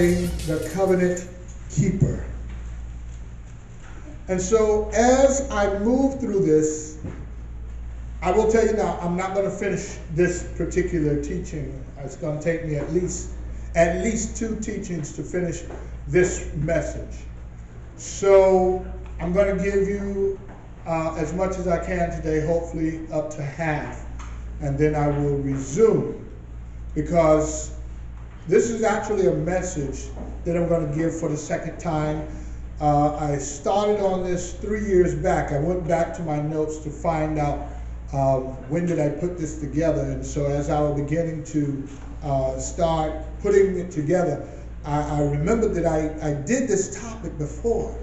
the covenant keeper. And so as I move through this, I will tell you now, I'm not going to finish this particular teaching. It's going to take me at least 2 teachings to finish this message. So I'm going to give you as much as I can today, hopefully up to half, and then I will resume, because this is actually a message that I'm going to give for the second time. I started on this 3 years back. I went back to my notes to find out when did I put this together. And so as I was beginning to start putting it together, I remembered that I did this topic before.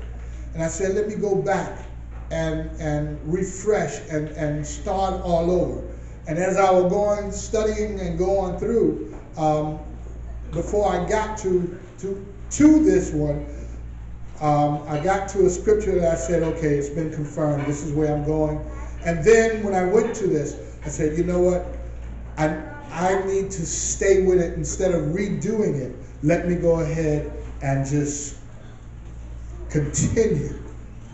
And I said, let me go back and refresh and start all over. And as I was going, studying and going through, before I got to this one, I got to a scripture that I said, okay, it's been confirmed. This is where I'm going. And then when I went to this, I said, you know what? I need to stay with it instead of redoing it. Let me go ahead and just continue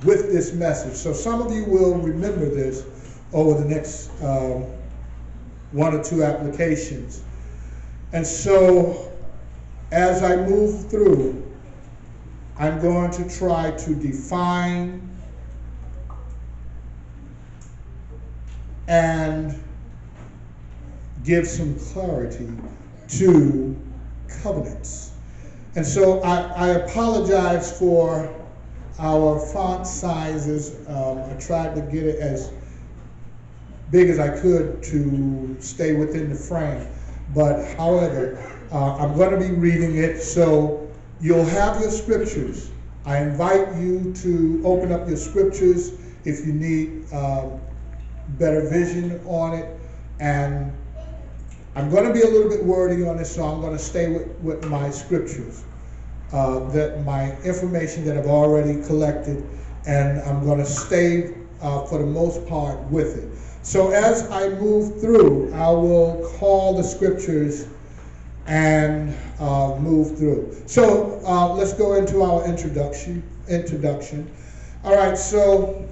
with this message. So some of you will remember this over the next 1 or 2 applications. And so as I move through, I'm going to try to define and give some clarity to covenants. And so I apologize for our font sizes. I tried to get it as big as I could to stay within the frame. But however, I'm going to be reading it, so you'll have your scriptures. I invite you to open up your scriptures if you need better vision on it. And I'm going to be a little bit wordy on this, so I'm going to stay with my scriptures, my information that I've already collected, and I'm going to stay for the most part with it. So as I move through, I will call the scriptures and move through. So let's go into our introduction. All right, so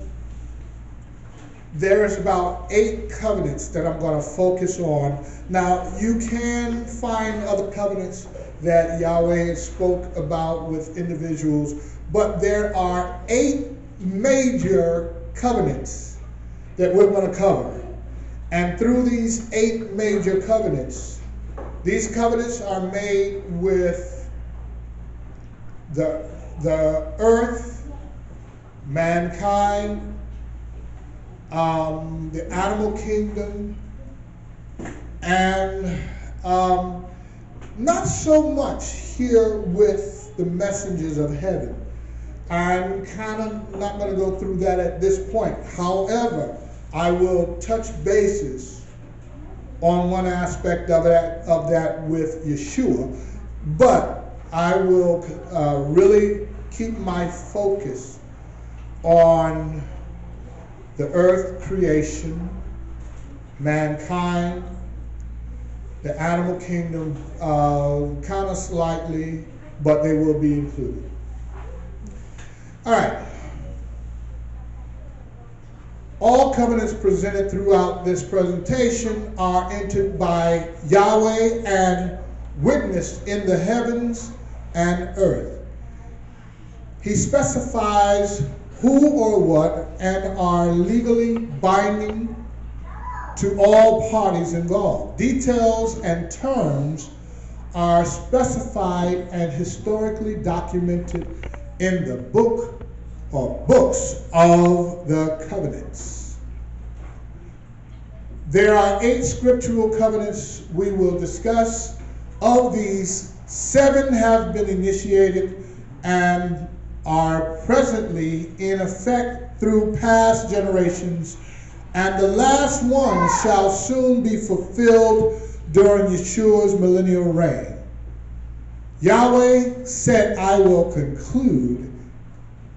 there's about 8 covenants that I'm going to focus on. Now, you can find other covenants that Yahweh spoke about with individuals, but there are 8 major covenants that we're going to cover. And through these 8 major covenants, these covenants are made with the earth, mankind, the animal kingdom, and not so much here with the messengers of heaven. I'm kind of not going to go through that at this point. However, I will touch bases on one aspect of that with Yeshua, but I will really keep my focus on the earth creation, mankind, the animal kingdom, kind of slightly, but they will be included. All right. All covenants presented throughout this presentation are entered by Yahweh and witnessed in the heavens and earth. He specifies who or what and are legally binding to all parties involved. Details and terms are specified and historically documented in the book or books of the covenants. There are 8 scriptural covenants we will discuss. Of these, 7 have been initiated and are presently in effect through past generations, and the last one shall soon be fulfilled during Yeshua's millennial reign. Yahweh said, I will conclude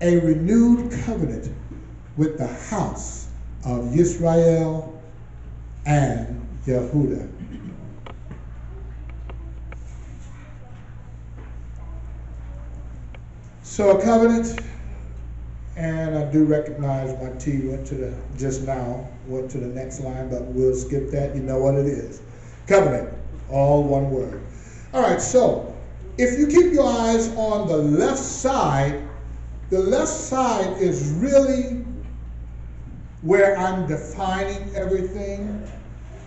a renewed covenant with the house of Yisrael and Yehudah. So a covenant, and I do recognize my T went to the next line, but we'll skip that. You know what it is. Covenant, all one word. All right, so if you keep your eyes on the left side is really where I'm defining everything,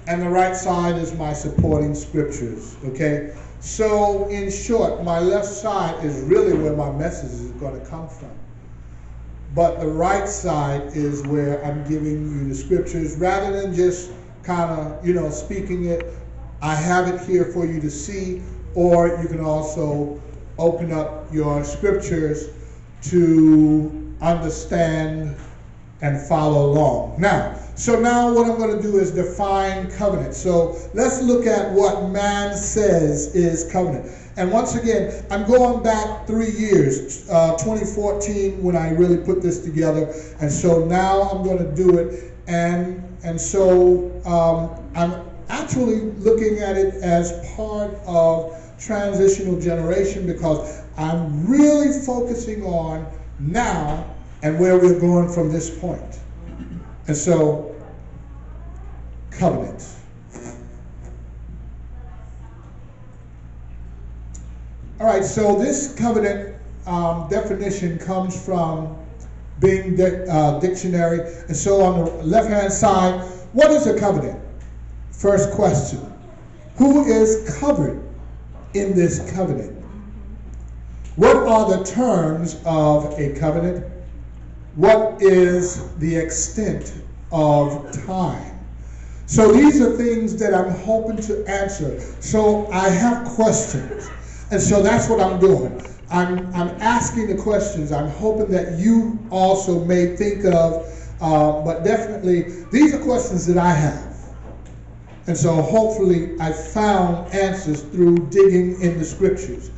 and the right side is my supporting scriptures, okay? So in short, my left side is really where my message is going to come from. But the right side is where I'm giving you the scriptures rather than just kind of, speaking it. I have it here for you to see, or you can also open up your scriptures to understand and follow along. Now what I'm going to do is define covenant. So let's look at what man says is covenant. And once again, I'm going back 3 years, 2014 when I really put this together. And so now I'm going to do it. And so I'm actually looking at it as part of transitional generation because I'm really focusing on now and where we're going from this point. And so, covenant. All right, so this covenant definition comes from Bing Dictionary. And so on the left-hand side, what is a covenant? First question. Who is covered in this covenant? What are the terms of a covenant? What is the extent of time? So these are things that I'm hoping to answer. So I have questions. And so that's what I'm doing. I'm asking the questions. I'm hoping that you also may think of, but definitely these are questions that I have. And so hopefully I found answers through digging in the scriptures.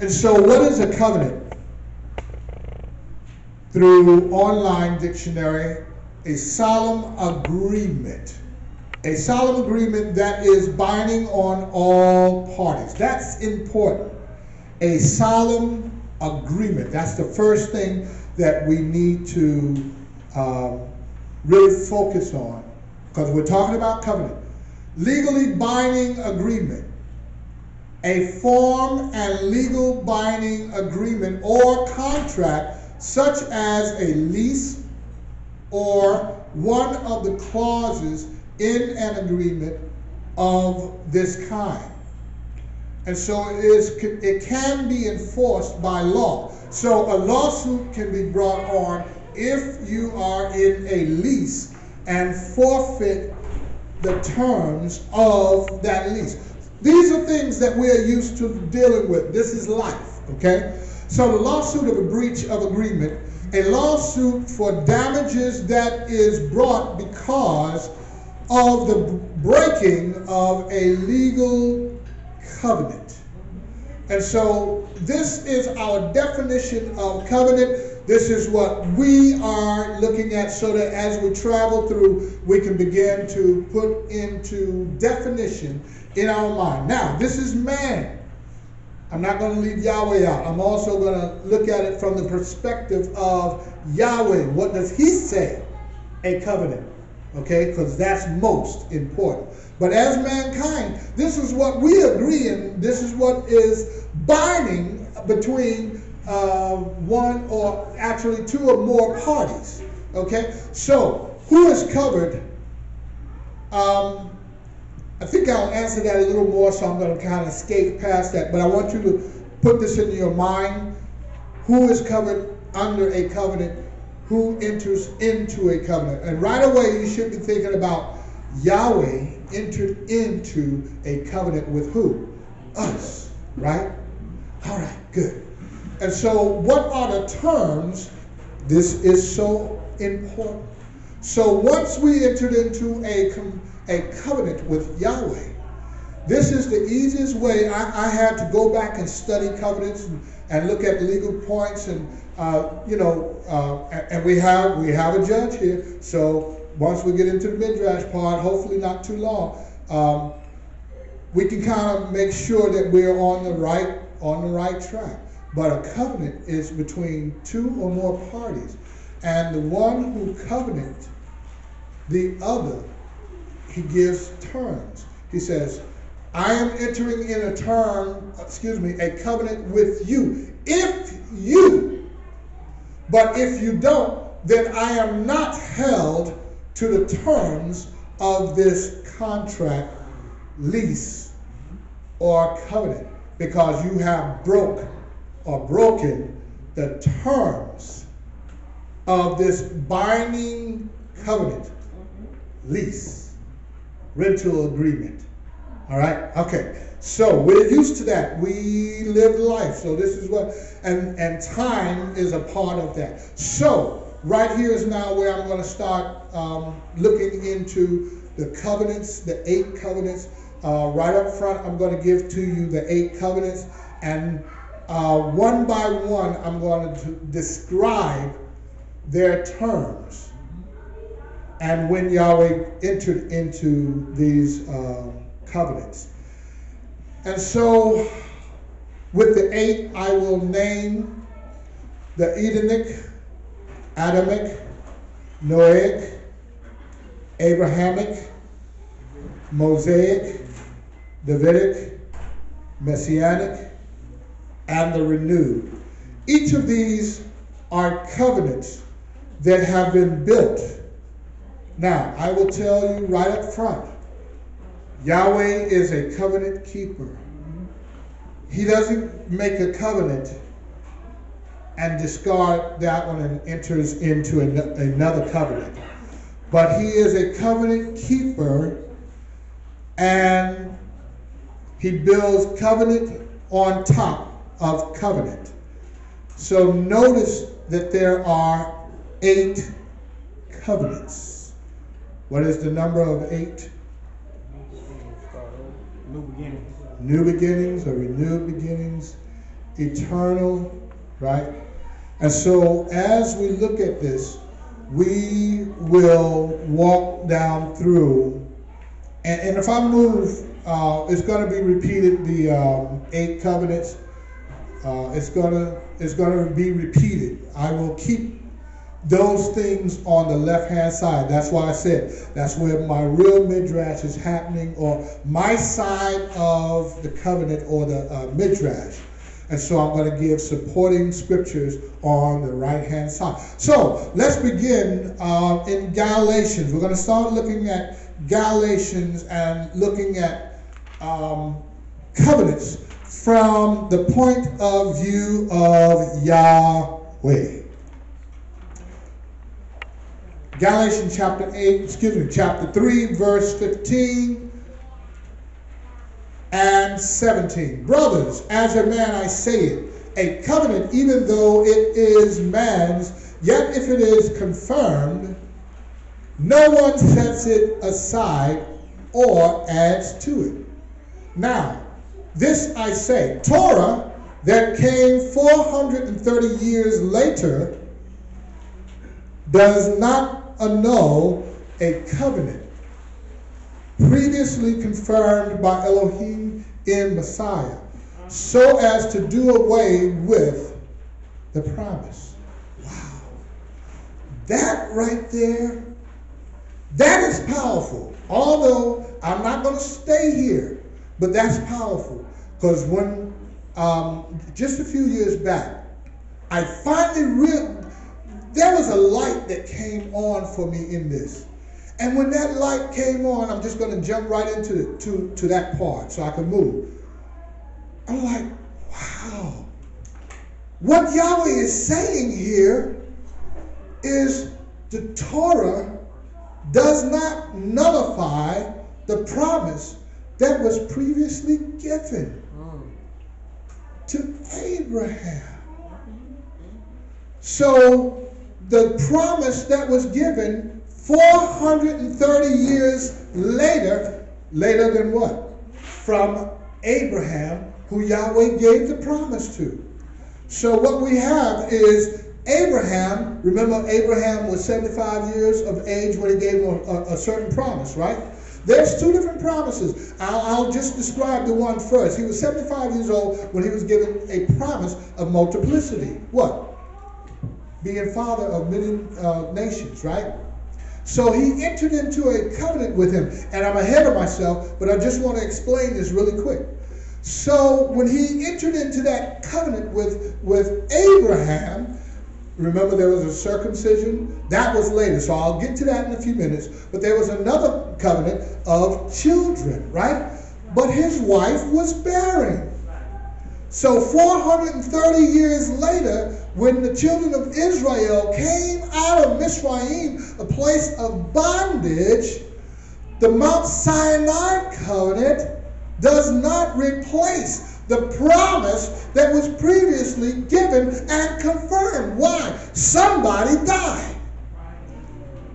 And so what is a covenant? Through online dictionary, a solemn agreement. A solemn agreement that is binding on all parties. That's important. A solemn agreement. That's the first thing that we need to really focus on because we're talking about covenant. Legally binding agreement. A form and legal binding agreement or contract such as a lease or one of the clauses in an agreement of this kind. And so it can be enforced by law. So a lawsuit can be brought on if you are in a lease and forfeit the terms of that lease. These are things that we're used to dealing with. This is life, okay? So the lawsuit of a breach of agreement, a lawsuit for damages that is brought because of the breaking of a legal covenant. And so this is our definition of covenant. This is what we are looking at so that as we travel through, we can begin to put into definition in our mind. Now, this is man. I'm not going to leave Yahweh out. I'm also going to look at it from the perspective of Yahweh. What does he say? A covenant. Okay? Because that's most important. But as mankind, this is what we agree in. This is what is binding between one or actually two or more parties. Okay? So, who is covered? I think I'll answer that a little more, so I'm going to kind of skate past that. But I want you to put this in your mind. Who is covered under a covenant? Who enters into a covenant? And right away, you should be thinking about Yahweh entered into a covenant with who? Us, right? All right, good. And so what are the terms? This is so important. So once we entered into a covenant with Yahweh, this is the easiest way. I had to go back and study covenants and look at legal points and and we have a judge here. So once we get into the midrash part, hopefully not too long, we can kind of make sure that we're on the right track. but a covenant is between two or more parties. And the one who covenant the other, he gives terms. He says, I am entering in a covenant with you. If you, but if you don't, then I am not held to the terms of this contract, lease, or covenant, because you have broken the terms of this binding covenant, lease, rental agreement. All right? Okay. So we're used to that. We live life. So this is what, and time is a part of that. So right here is now where I'm going to start looking into the covenants, the 8 covenants. Right up front, I'm going to give to you the 8 covenants. And one by one, I'm going to describe their terms and when Yahweh entered into these covenants. And so with the 8, I will name the Edenic, Adamic, Noahic, Abrahamic, Mosaic, Davidic, Messianic, and the renewed. Each of these are covenants that have been built. Now, I will tell you right up front, Yahweh is a covenant keeper. He doesn't make a covenant and discard that one and enters into another covenant. But he is a covenant keeper, and he builds covenant on top of covenant. So notice that there are 8 covenants. What is the number of 8? New beginnings. New beginnings or renewed beginnings, eternal, right? And so as we look at this, we will walk down through, and if I move, it's going to be repeated, the 8 covenants. It's going to be repeated. I will keep those things on the left-hand side. That's why I said that's where my real midrash is happening, or my side of the covenant, or the midrash. And so I'm going to give supporting scriptures on the right-hand side. So let's begin in Galatians. We're going to start looking at Galatians and looking at covenants from the point of view of Yahweh. Galatians chapter 3, verse 15 and 17. Brothers, as a man I say it, a covenant, even though it is man's, yet if it is confirmed, no one sets it aside or adds to it. Now, this I say, Torah that came 430 years later does not annul a covenant previously confirmed by Elohim in Messiah, so as to do away with the promise. Wow. That right there, that is powerful. Although I'm not going to stay here, but that's powerful. Because when, just a few years back, I finally there was a light that came on for me in this. And when that light came on, I'm just going to jump right into to that part so I can move. I'm like, wow. What Yahweh is saying here is the Torah does not nullify the promise that was previously given to Abraham. So the promise that was given 430 years later than what? From Abraham, who Yahweh gave the promise to. So what we have is Abraham. Remember, Abraham was 75 years of age when he gave him a certain promise, right? There's two different promises. I'll just describe the one first. He was 75 years old when he was given a promise of multiplicity. What? Being father of many nations, right? So he entered into a covenant with him. And I'm ahead of myself, but I just want to explain this really quick. So when he entered into that covenant with Abraham, remember there was a circumcision? That was later, so I'll get to that in a few minutes. But there was another covenant of children, right? But his wife was barren. So 430 years later, when the children of Israel came out of Mizraim, a place of bondage, the Mount Sinai covenant does not replace the promise that was previously given and confirmed. Why? Somebody died.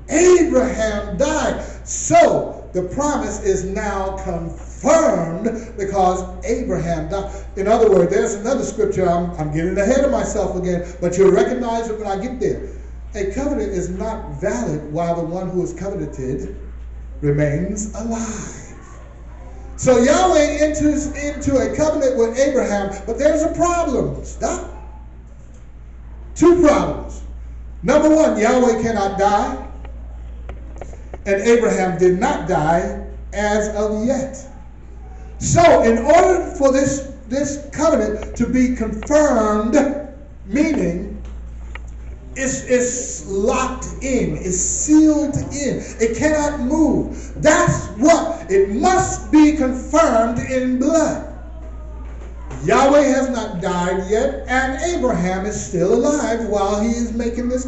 Abraham died. So the promise is now confirmed because Abraham died. In other words, there's another scripture. I'm getting ahead of myself again, but you'll recognize it when I get there. A covenant is not valid while the one who is covenanted remains alive. So Yahweh enters into a covenant with Abraham, but there's a problem. Stop. Two problems. Number one, Yahweh cannot die, and Abraham did not die as of yet. So in order for this covenant to be confirmed, meaning it's locked in, it's sealed in, it cannot move. That's what it must be confirmed in blood. Yahweh has not died yet, and Abraham is still alive while he is making this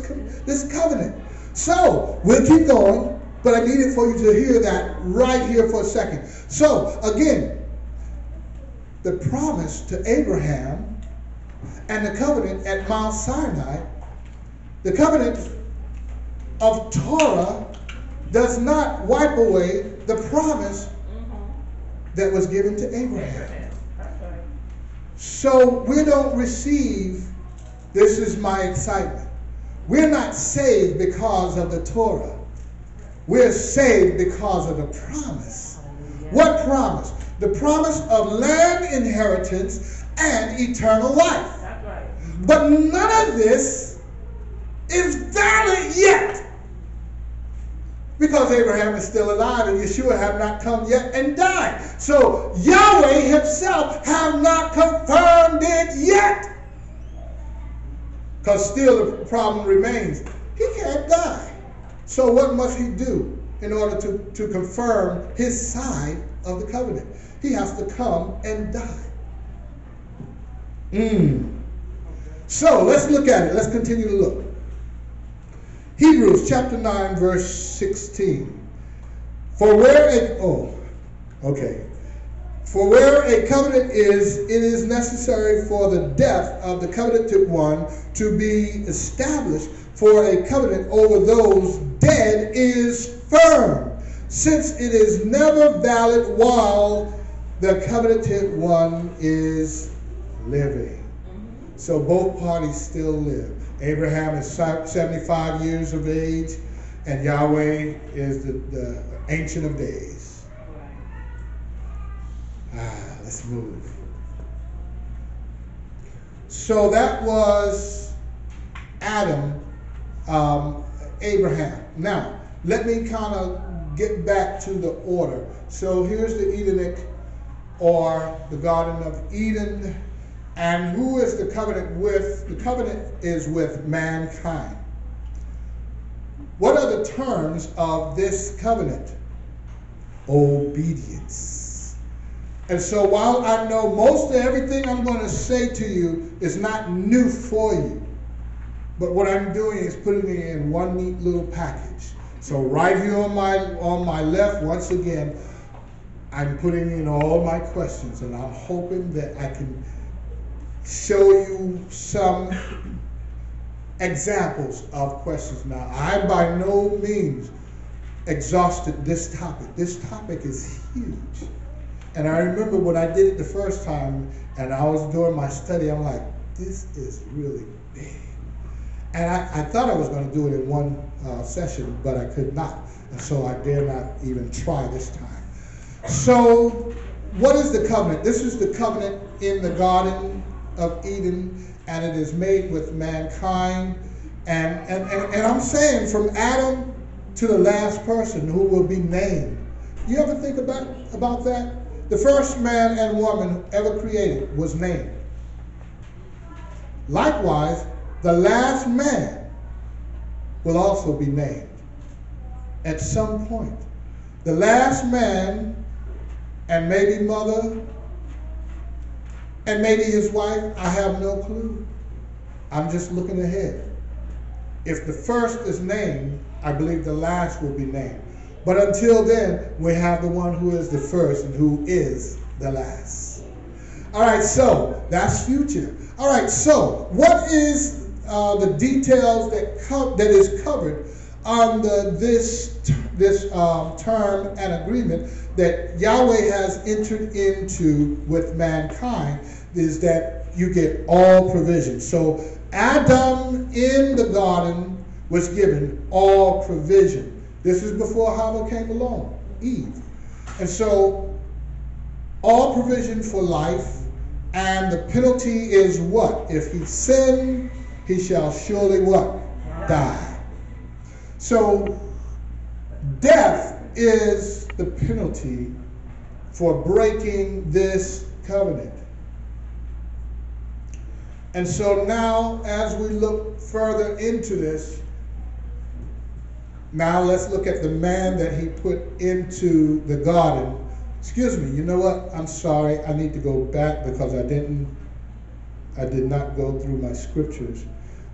covenant. So we'll keep going, but I needed for you to hear that right here for a second. So again, the promise to Abraham and the covenant at Mount Sinai, the covenant of Torah does not wipe away the promise that was given to Abraham. So we don't receive, this is my excitement, we're not saved because of the Torah. We're saved because of the promise. What promise? The promise of land inheritance and eternal life. But none of this is valid yet because Abraham is still alive and Yeshua have not come yet and died. So Yahweh himself have not confirmed it yet, because still the problem remains. He can't die. So what must he do in order to confirm his side of the covenant? He has to come and die. So let's look at it. Let's continue to look. Hebrews chapter 9, verse 16. For where a covenant is, it is necessary for the death of the covenanted one to be established, for a covenant over those dead is firm, since it is never valid while the covenanted one is living. So both parties still live. Abraham is 75 years of age, and Yahweh is the Ancient of Days. Let's move. So that was Adam, Abraham. Now, let me kind of get back to the order. So here's the Edenic, or the Garden of Eden. And who is the covenant with? The covenant is with mankind. What are the terms of this covenant? Obedience. And so while I know most of everything I'm going to say to you is not new for you, but what I'm doing is putting it in one neat little package. So right here on my left, once again, I'm putting in all my questions, and I'm hoping that I can show you some examples of questions. Now, I by no means exhausted this topic. This topic is huge. And I remember when I did it the first time and I was doing my study, I'm like, this is really big. And I thought I was going to do it in one session, but I could not. And so I dare not even try this time. So what is the covenant? This is the covenant in the Garden of Eden, and it is made with mankind. And I'm saying from Adam to the last person who will be named. You ever think about that? The first man and woman ever created was named. Likewise, the last man will also be named at some point. The last man, and maybe mother, and maybe his wife, I have no clue. I'm just looking ahead. If the first is named, I believe the last will be named. But until then, we have the one who is the first and who is the last. All right, so that's future. All right, so what is the details that is covered under this term and agreement that Yahweh has entered into with mankind? Is that you get all provision. So Adam in the garden was given all provision. This is before Hava came along, Eve. And so all provision for life, and the penalty is what? If he sinned, he shall surely what? Die. So death is the penalty for breaking this covenant. And so now, as we look further into this, now let's look at the man that he put into the garden. Excuse me, you know what? I'm sorry, I need to go back because I did not go through my scriptures.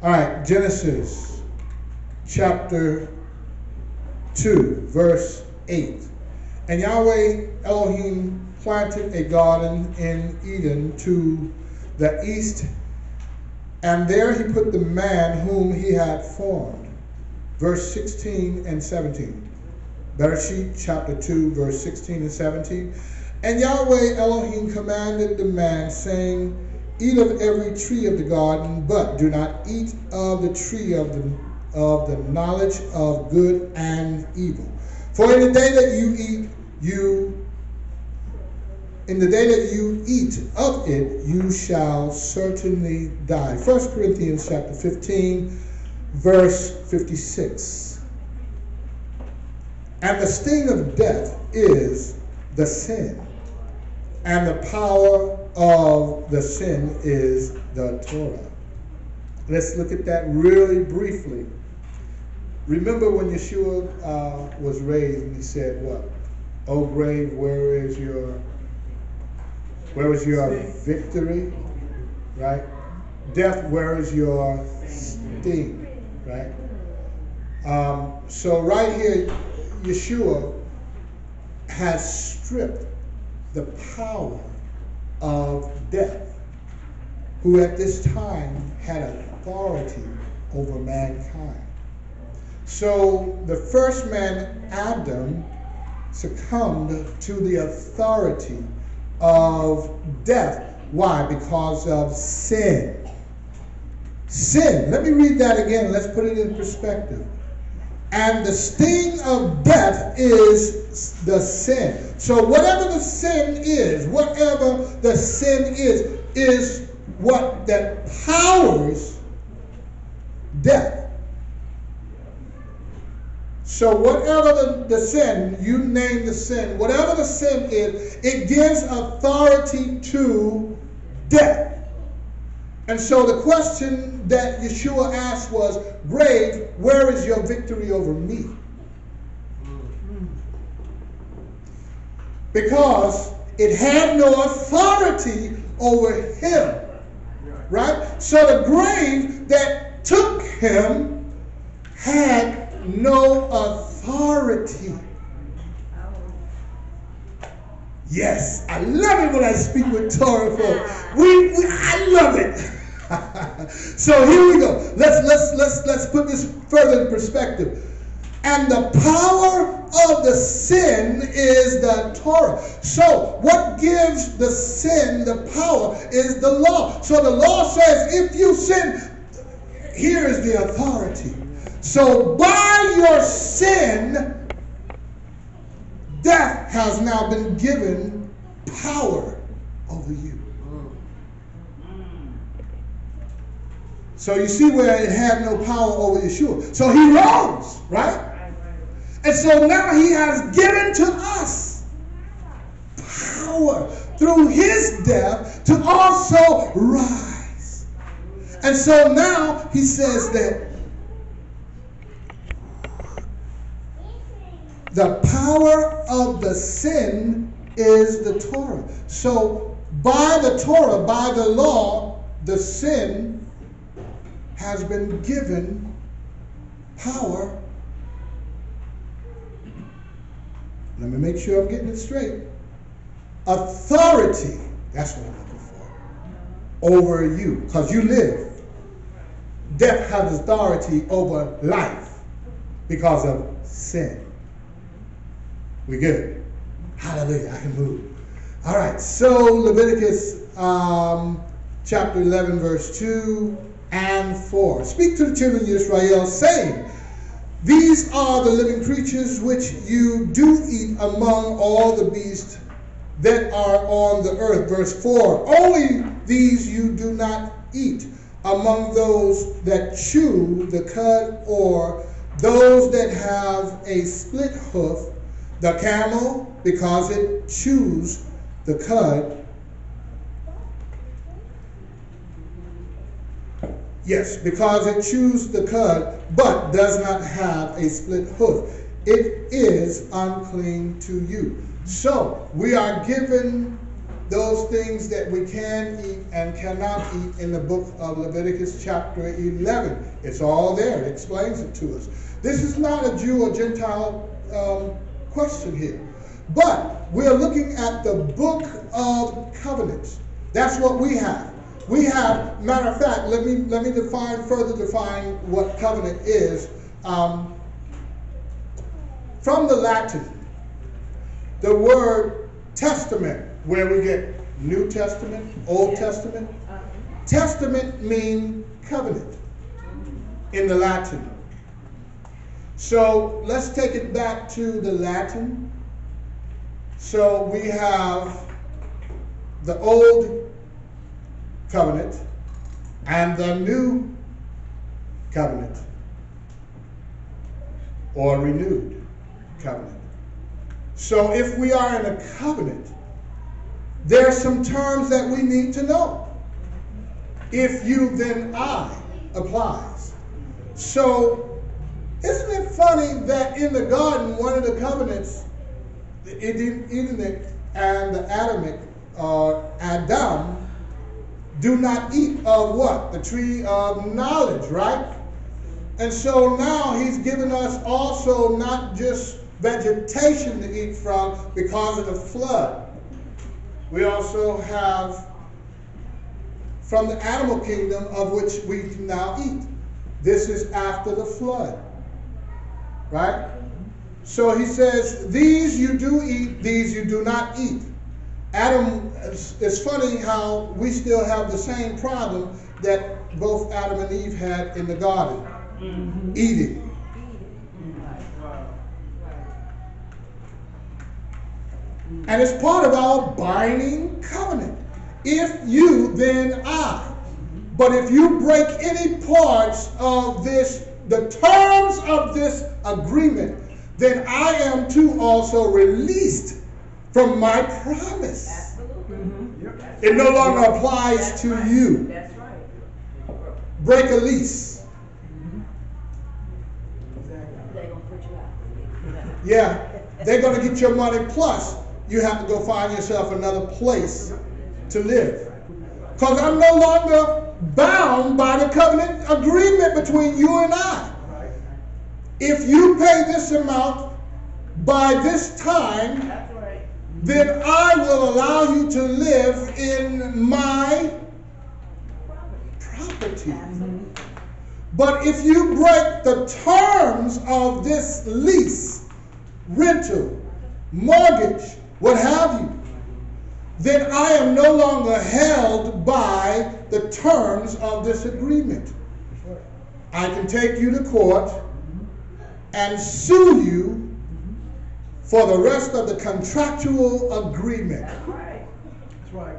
All right, Genesis chapter 2, verse 8. And Yahweh Elohim planted a garden in Eden to the east, and there he put the man whom he had formed. Verse 16 and 17. Bereshit chapter 2, verse 16 and 17. And Yahweh Elohim commanded the man, saying, eat of every tree of the garden, but do not eat of the tree of the knowledge of good and evil. For in the day that you eat of it, you shall certainly die. 1 Corinthians chapter 15, verse 56. And the sting of death is the sin, and the power of the sin is the Torah. Let's look at that really briefly. Remember when Yeshua was raised and he said what? O grave, where is your victory? Right? Death, where is your sting? Right? So right here, Yeshua has stripped the power of death, who at this time had authority over mankind. So the first man, Adam, succumbed to the authority of death. Why? Because of sin. Sin. Let me read that again. Let's put it in perspective. And the sting of death is the sin. So whatever the sin is what that powers death. So whatever the sin, you name the sin, whatever the sin is, it gives authority to death. And so the question that Yeshua asked was, grave, where is your victory over me? Because it had no authority over him. Right? So the grave that took him had no authority. Yes, I love it when I speak with Torah folk. I love it. So here we go. Let's put this further in perspective. And the power of the sin is the Torah. So what gives the sin the power is the law. So the law says if you sin, here is the authority. So by your sin, death has now been given power over you. So you see where it had no power over Yeshua. So he rose, right? And so now he has given to us power through his death to also rise. And so now he says that the power of the sin is the Torah. So by the Torah, by the law, the sin has been given power. Let me make sure I'm getting it straight. Authority, that's what I'm looking for, over you, because you live. Death has authority over life because of sin. We good? Hallelujah, I can move. All right, so Leviticus chapter 11, verse 2 and 4. Speak to the children of Israel, saying, these are the living creatures which you do eat among all the beasts that are on the earth. Verse 4, only these you do not eat among those that chew the cud, or those that have a split hoof, the camel, because it chews the cud. Yes, because it chews the cud, but does not have a split hoof. It is unclean to you. So, we are given those things that we can eat and cannot eat in the book of Leviticus chapter 11. It's all there. It explains it to us. This is not a Jew or Gentile question here. But we're looking at the book of covenants. That's what we have. We have, matter of fact, let me further define what covenant is. From the Latin, the word testament, where we get New Testament, Old Testament. Testament means covenant in the Latin. So let's take it back to the Latin. So we have the Old Covenant and the New Covenant, or renewed covenant. So if we are in a covenant, there are some terms that we need to know. If you, then I applies. So isn't it funny that in the garden, one of the covenants, the Edenic and the Adamic, Adam, do not eat of what? The tree of knowledge, right? And so now he's given us also not just vegetation to eat from because of the flood. We also have from the animal kingdom, of which we can now eat. This is after the flood, right? So he says, these you do eat, these you do not eat. Adam, it's funny how we still have the same problem that both Adam and Eve had in the garden, eating. And it's part of our binding covenant. If you, then I. But if you break any parts of this, the terms of this agreement, then I am too also released from my promise. Absolutely. It no longer applies to you. That's right. Break a lease. They're going to put you out. Yeah, they're going to get your money, plus you have to go find yourself another place to live. Because I'm no longer bound by the covenant agreement between you and I. If you pay this amount by this time, then I will allow you to live in my property. But if you break the terms of this lease, rental, mortgage, what have you, then I am no longer held by the terms of this agreement. I can take you to court and sue you for the rest of the contractual agreement. That's right. That's right.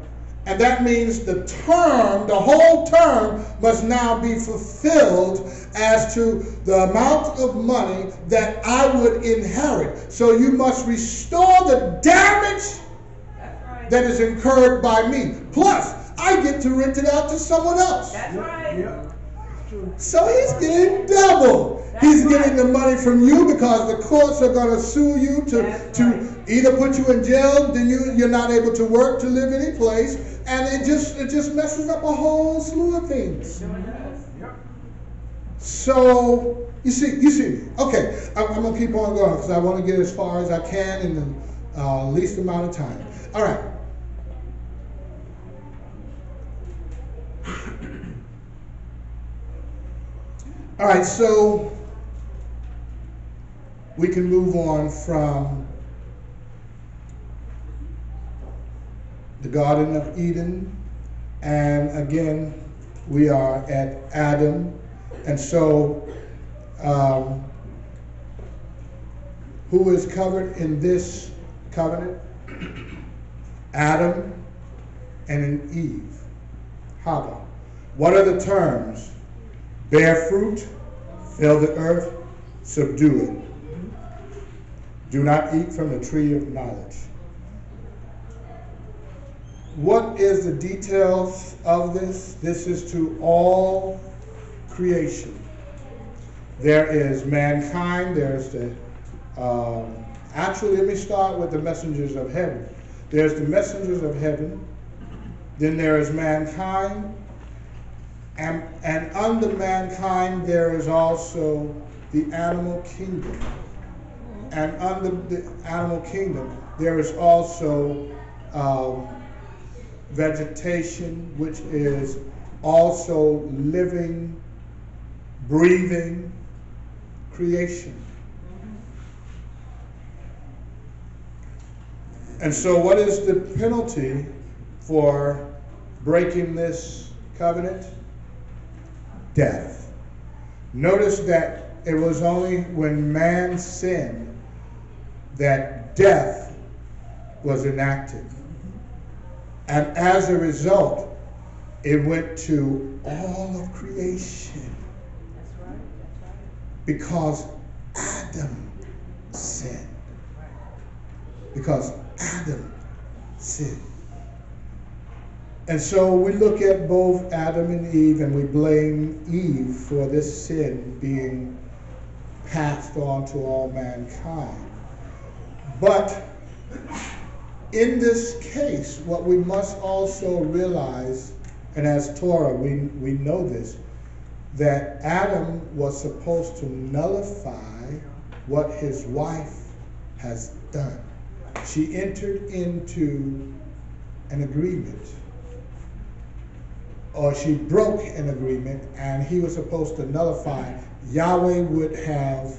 And that means the term, the whole term, must now be fulfilled as to the amount of money that I would inherit. So you must restore the damage that is incurred by me. Plus, I get to rent it out to someone else. That's right. Yeah. So he's getting double. He's getting the money from you because the courts are going to sue you to either put you in jail, then you're not able to work, to live any place, and it just messes up a whole slew of things. So you see. Okay, I'm gonna keep on going because I want to get as far as I can in the least amount of time. All right. All right, so we can move on from the Garden of Eden, and again, we are at Adam, and so who is covered in this covenant? Adam and an Eve, Hava. What are the terms? Bear fruit, fill the earth, subdue it. Do not eat from the tree of knowledge. What is the details of this? This is to all creation. There is mankind, there's the, actually let me start with the messengers of heaven. There's the messengers of heaven, then there is mankind, and under mankind there is also the animal kingdom. And under the animal kingdom there is also vegetation, which is also living, breathing creation. And so what is the penalty for breaking this covenant? Death. Notice that it was only when man sinned that death was enacted. And as a result, it went to all of creation. That's right. That's right. Because Adam sinned. Because Adam sinned. And so we look at both Adam and Eve, and we blame Eve for this sin being passed on to all mankind. But in this case, what we must also realize, and as Torah, we know this, that Adam was supposed to nullify what his wife has done. She entered into an agreement, or she broke an agreement, and he was supposed to nullify. Yahweh would have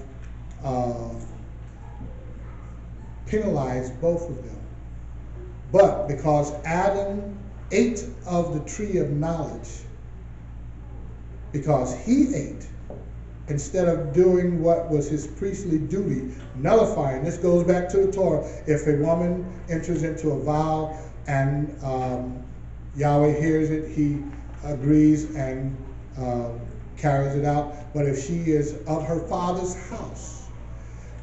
penalized both of them. But because Adam ate of the tree of knowledge, because he ate, instead of doing what was his priestly duty, nullifying. This goes back to the Torah. If a woman enters into a vow and Yahweh hears it, he agrees and carries it out. But if she is of her father's house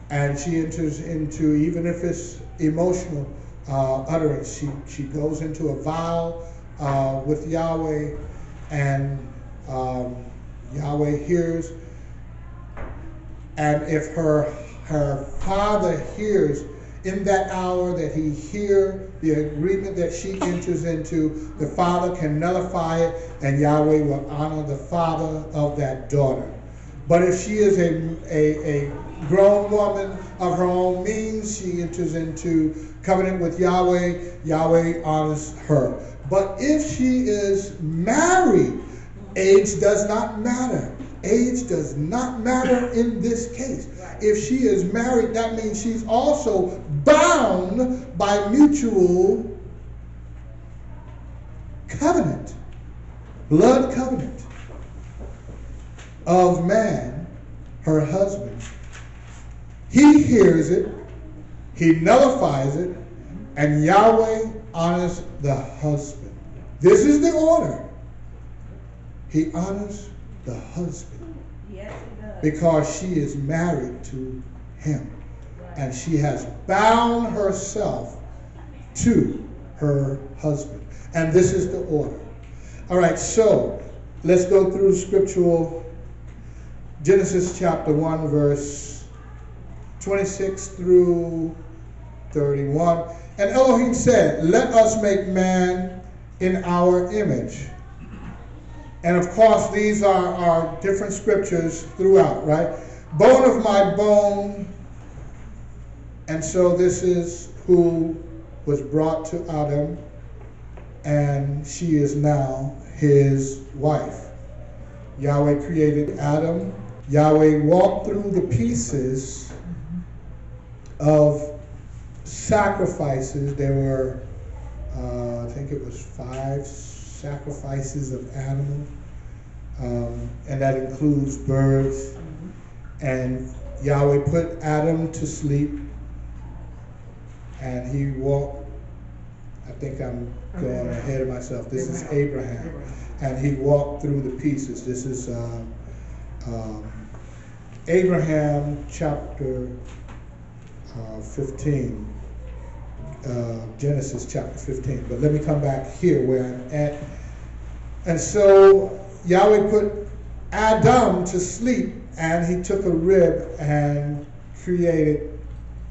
and she enters into, even if it's emotional utterance, she goes into a vow with Yahweh, and Yahweh hears. And if her father hears in that hour that he hear the agreement that she enters into, the father can nullify it, and Yahweh will honor the father of that daughter. But if she is a grown woman of her own means, she enters into covenant with Yahweh, Yahweh honors her. But if she is married, age does not matter. Age does not matter in this case. If she is married, that means she's also bound by mutual covenant, blood covenant of man, her husband, he hears it, he nullifies it, and Yahweh honors the husband. This is the order. He honors the husband. Yes, he does. Because she is married to him. And she has bound herself to her husband. And this is the order. All right, so let's go through scriptural Genesis chapter 1, verse 26 through 31. And Elohim said, let us make man in our image. And of course, these are different scriptures throughout, right? Bone of my bone. And so this is who was brought to Adam, and she is now his wife. Yahweh created Adam. Yahweh walked through the pieces of sacrifices. There were, I think it was 5 sacrifices of animals, and that includes birds. And Yahweh put Adam to sleep, and he walked. I think I'm going ahead of myself. This is Abraham, and he walked through the pieces. This is Abraham chapter 15. Genesis chapter 15. But let me come back here where I'm at. And so Yahweh put Adam to sleep, and he took a rib and created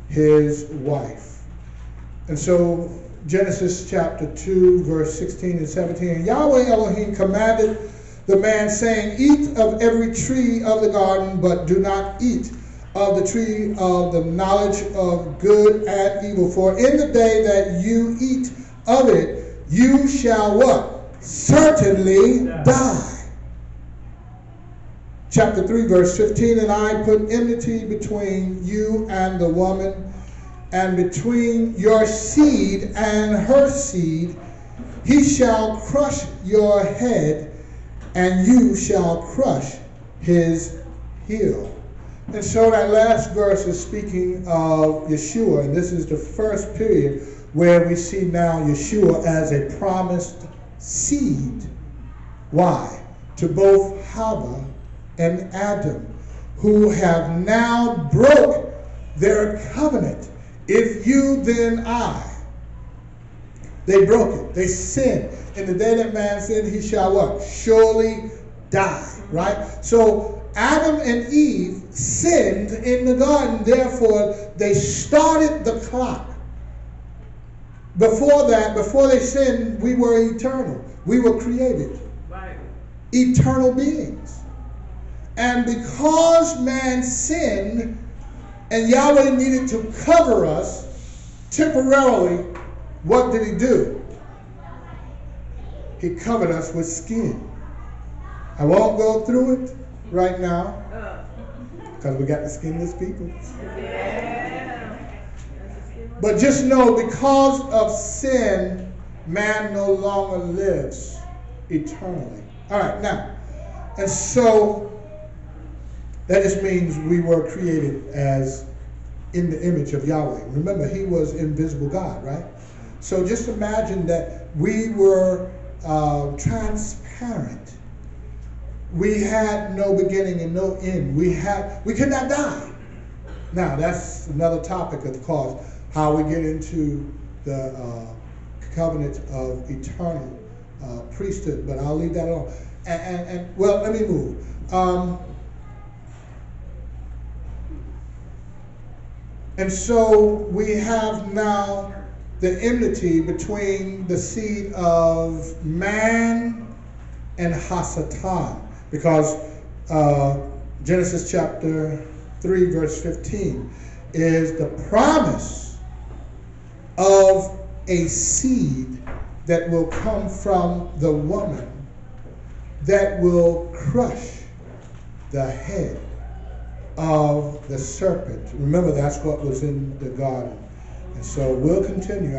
his wife. And so Genesis chapter 2, verse 16 and 17. And Yahweh Elohim commanded the man, saying, eat of every tree of the garden, but do not eat of the tree of the knowledge of good and evil. For in the day that you eat of it, you shall what? Certainly die. Chapter 3, verse 15. And I put enmity between you and the woman, and between your seed and her seed. He shall crush your head, and you shall crush his heel. And so that last verse is speaking of Yeshua, and this is the first period where we see now Yeshua as a promised seed. Why? To both Hava and Adam, who have now broke their covenant. If you, then I. They broke it. They sinned. In the day that man sinned, he shall what? Surely die. Right? So Adam and Eve sinned in the garden. Therefore, they started the clock. Before that, before they sinned, we were eternal. We were created. Right. Eternal beings. And because man sinned, and Yahweh needed to cover us temporarily, what did he do? He covered us with skin. I won't go through it right now, because we got the skinless people. But just know, because of sin, man no longer lives eternally. All right, now, and so that just means we were created as in the image of Yahweh. Remember, he was invisible God, right? So just imagine that we were transparent. We had no beginning and no end. We could not die. Now, that's another topic, of course, how we get into the covenant of eternal priesthood, but I'll leave that alone. And well, let me move. And so we have now the enmity between the seed of man and Hasatan, because Genesis chapter 3, verse 15 is the promise of a seed that will come from the woman that will crush the head of the serpent. Remember, that's what was in the garden. And so we'll continue.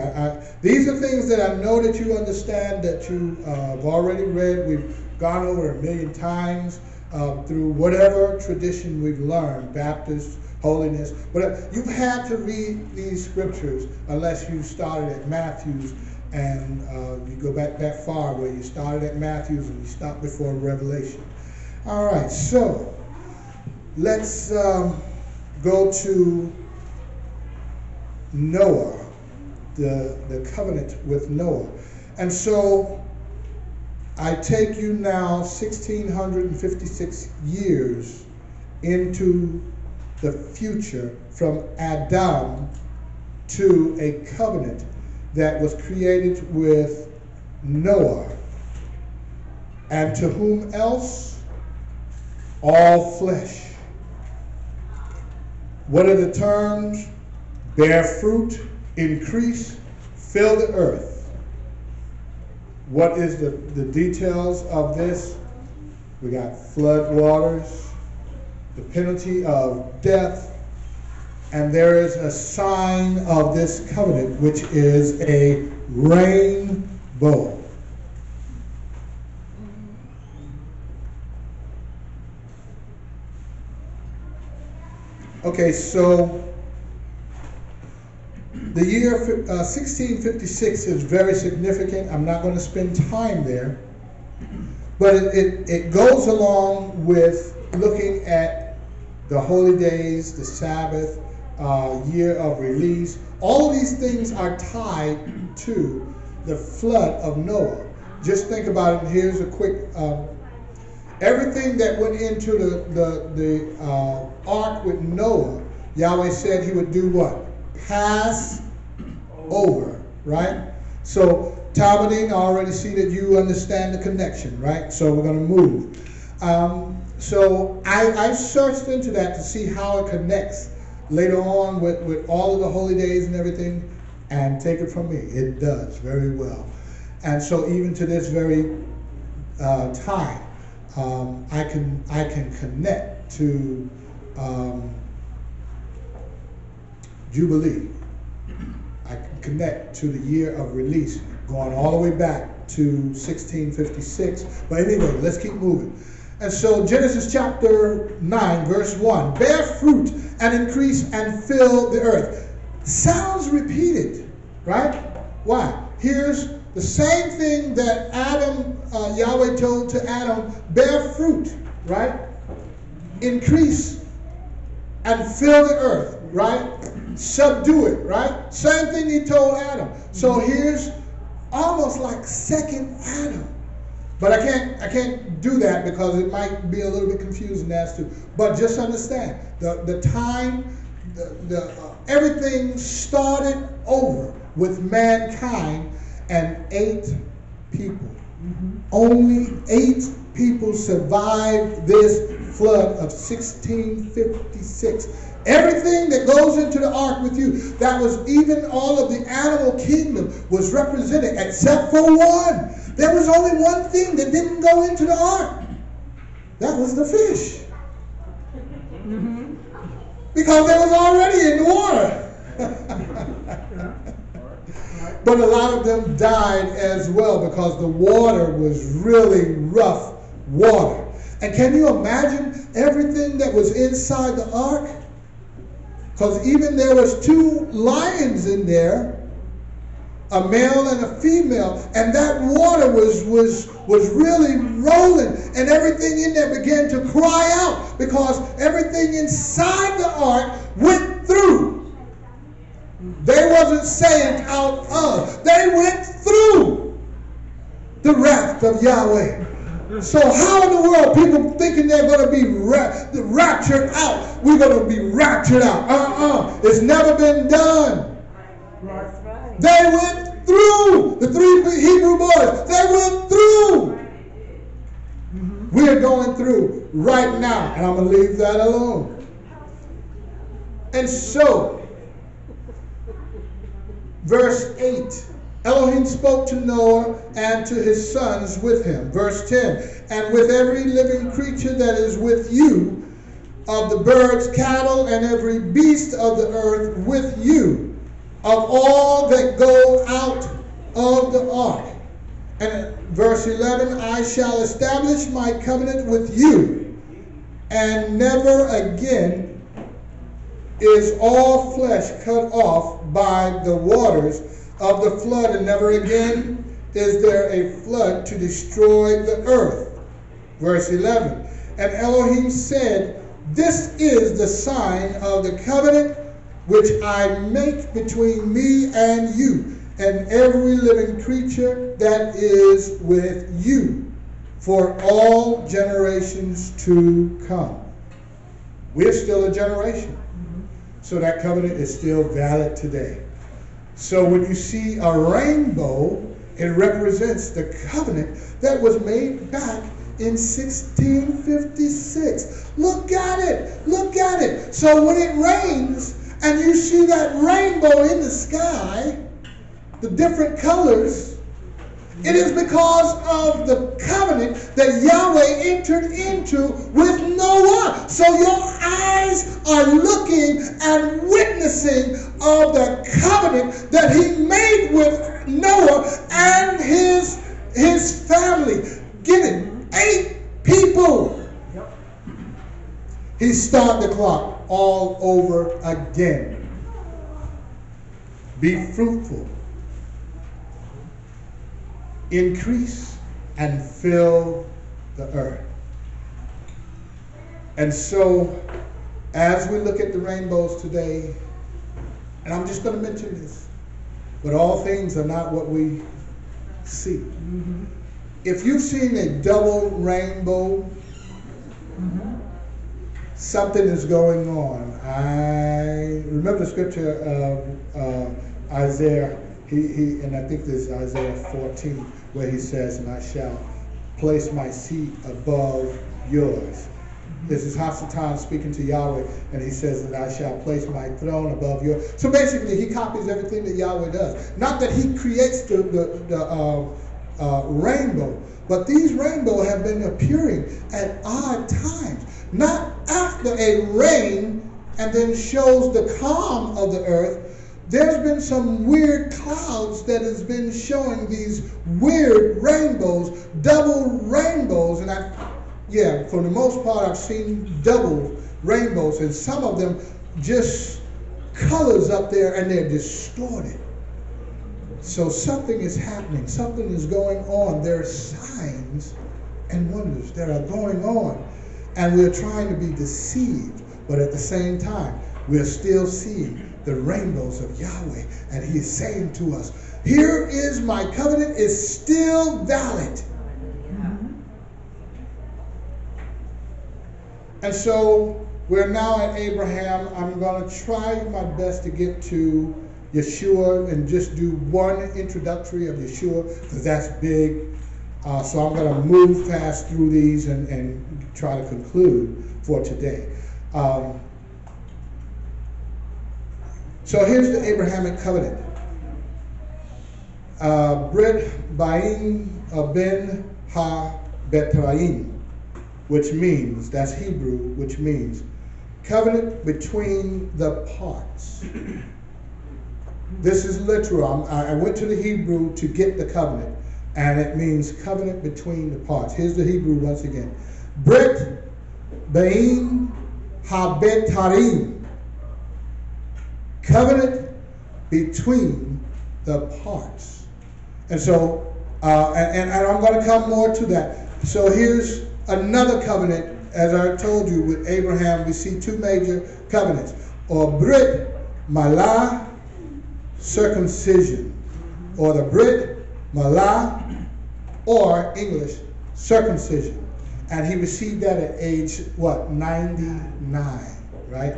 These are things that I know that you understand, that you have already read. We've gone over a million times. through whatever tradition we've learned, Baptist, holiness, whatever. You've had to read these scriptures unless you started at Matthew's and you go back that far where you started at Matthew's and you stopped before Revelation. All right, so let's go to Noah, the covenant with Noah. And so I take you now 1,656 years into the future from Adam to a covenant that was created with Noah. And to whom else? All flesh. What are the terms? Bear fruit, increase, fill the earth. What is the details of this? We got flood waters, the penalty of death, and there is a sign of this covenant, which is a rainbow. Okay, so the year 1656 is very significant. I'm not going to spend time there, but it goes along with looking at the holy days, the Sabbath, year of release. All of these things are tied to the flood of Noah. Just think about it. Here's a quick, everything that went into the ark with Noah, Yahweh said he would do what? Pass over, right? So, Talmudim, I already see that you understand the connection, right? So we're going to move. So I searched into that to see how it connects later on with all of the holy days and everything, and take it from me. It does very well. And so even to this very time, I can connect to Jubilee. I can connect to the year of release, going all the way back to 1656. But anyway, let's keep moving. And so Genesis chapter 9, verse 1, bear fruit and increase and fill the earth. Sounds repeated, right? Why? Here's the same thing that Yahweh told to Adam, bear fruit, right? Increase and fill the earth, right? Subdue it, right? Same thing he told Adam. So here's almost like second Adam. But I can't do that because it might be a little bit confusing as to. But just understand the time, everything started over with mankind and 8 people. Only 8 people survived this flood of 1656. Everything that goes into the ark with you, that was even all of the animal kingdom was represented except for one. There was only one thing that didn't go into the ark. That was the fish. Because they was already in the water. But a lot of them died as well because the water was really rough water. And can you imagine everything that was inside the ark? Because even there was 2 lions in there, a male and a female, and that water was really rolling, and everything in there began to cry out because everything inside the ark went through. They wasn't saying out of. They went through the wrath of Yahweh. So how in the world people thinking they're going to be raptured out? We're going to be raptured out. It's never been done. Right. They went through. The 3 Hebrew boys, they went through. We're going through right now, and I'm going to leave that alone. And so, verse 8. Elohim spoke to Noah and to his sons with him. Verse 10, and with every living creature that is with you, of the birds, cattle, and every beast of the earth with you, of all that go out of the ark. And verse 11, I shall establish my covenant with you and never again is all flesh cut off by the waters of the flood, and never again is there a flood to destroy the earth. Verse 11, and Elohim said, this is the sign of the covenant which I make between me and you, and every living creature that is with you, for all generations to come. We're still a generation. So that covenant is still valid today. So when you see a rainbow, it represents the covenant that was made back in 1656. Look at it. Look at it. So when it rains and you see that rainbow in the sky, the different colors, it is because of the covenant that Yahweh entered into with Noah. So your eyes are looking and witnessing of the covenant that he made with Noah and his family. Get it? 8 people. Yep. He started the clock all over again. Be fruitful. Increase and fill the earth. And so, as we look at the rainbows today, and I'm just going to mention this, but all things are not what we see. Mm-hmm. If you've seen a double rainbow, something is going on. I remember the scripture of Isaiah, and I think this is Isaiah 14, where he says, and I shall place my seat above yours. This is Hasatan speaking to Yahweh, and he says that I shall place my throne above yours. So basically, he copies everything that Yahweh does. Not that he creates the rainbow, but these rainbows have been appearing at odd times. Not after a rain and then shows the calm of the earth. There's been some weird clouds that has been showing these weird rainbows, double rainbows, and for the most part, I've seen double rainbows, and some of them just colors up there, and they're distorted. So something is happening. Something is going on. There are signs and wonders that are going on, and we're trying to be deceived, but at the same time, we're still seeing the rainbows of Yahweh, and he is saying to us, here is my covenant, is still valid. And so we're now at Abraham. I'm going to try my best to get to Yeshua and just do one introductory of Yeshua, because that's big. So I'm going to move fast through these and try to conclude for today. So here's the Abrahamic covenant. Brit Bain Ben Ha Betraim, which means, that's Hebrew, which means covenant between the parts. This is literal. I went to the Hebrew to get the covenant, and it means covenant between the parts. Here's the Hebrew once again. Brit Bain Ha Betarim. Covenant between the parts. And so, and I'm going to come more to that. So here's another covenant. As I told you, with Abraham, we see 2 major covenants. Or Brit Malah, circumcision. Or the Brit Malah, or English, circumcision. And he received that at age, 99, right?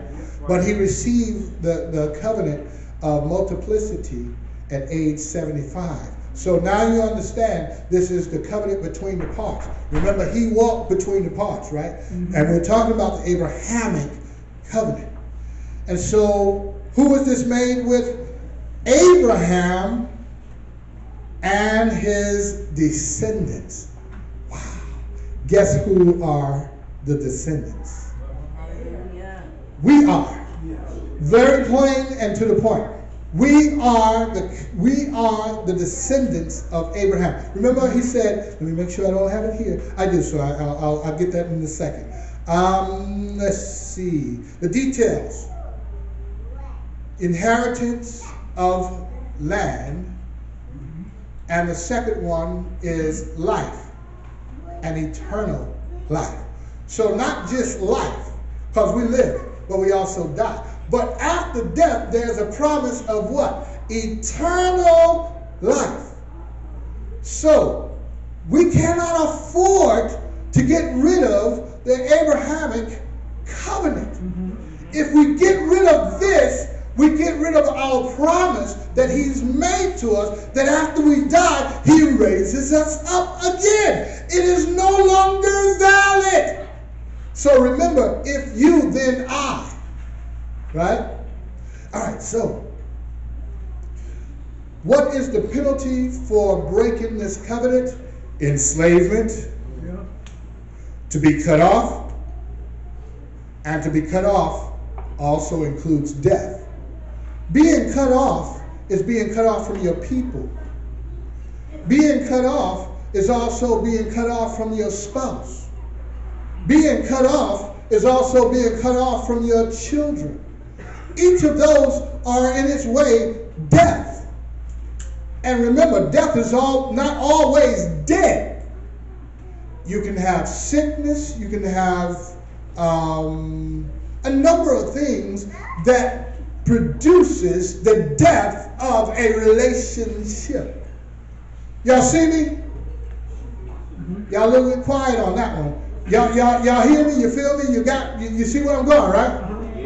But he received the covenant of multiplicity at age 75. So now you understand this is the covenant between the parts. Remember, he walked between the parts, right? Mm-hmm. And we're talking about the Abrahamic covenant. And so who was this made with? Abraham and his descendants. Wow. Guess who are the descendants? We are. Very plain and to the point. We are the descendants of Abraham. Remember, he said, let me make sure I don't have it here. I do, so I'll get that in a second. Let's see. The details. Inheritance of land. And the second one is life. An eternal life. So not just life, because we live, but we also die. But after death, there's a promise of what? Eternal life. So, we cannot afford to get rid of the Abrahamic covenant. If we get rid of this, we get rid of our promise that he's made to us, that after we die, he raises us up again. It is no longer valid. So remember, if you, then I. Right? All right, so what is the penalty for breaking this covenant? Enslavement. Yeah. To be cut off. And to be cut off also includes death. Being cut off is being cut off from your people. Being cut off is also being cut off from your spouse. Being cut off is also being cut off from your children. Each of those are in its way death. And remember, death is not always dead. You can have sickness, you can have a number of things that produces the death of a relationship. Y'all see me? Y'all a little bit quiet on that one. Y'all hear me? You feel me? You see where I'm going, right?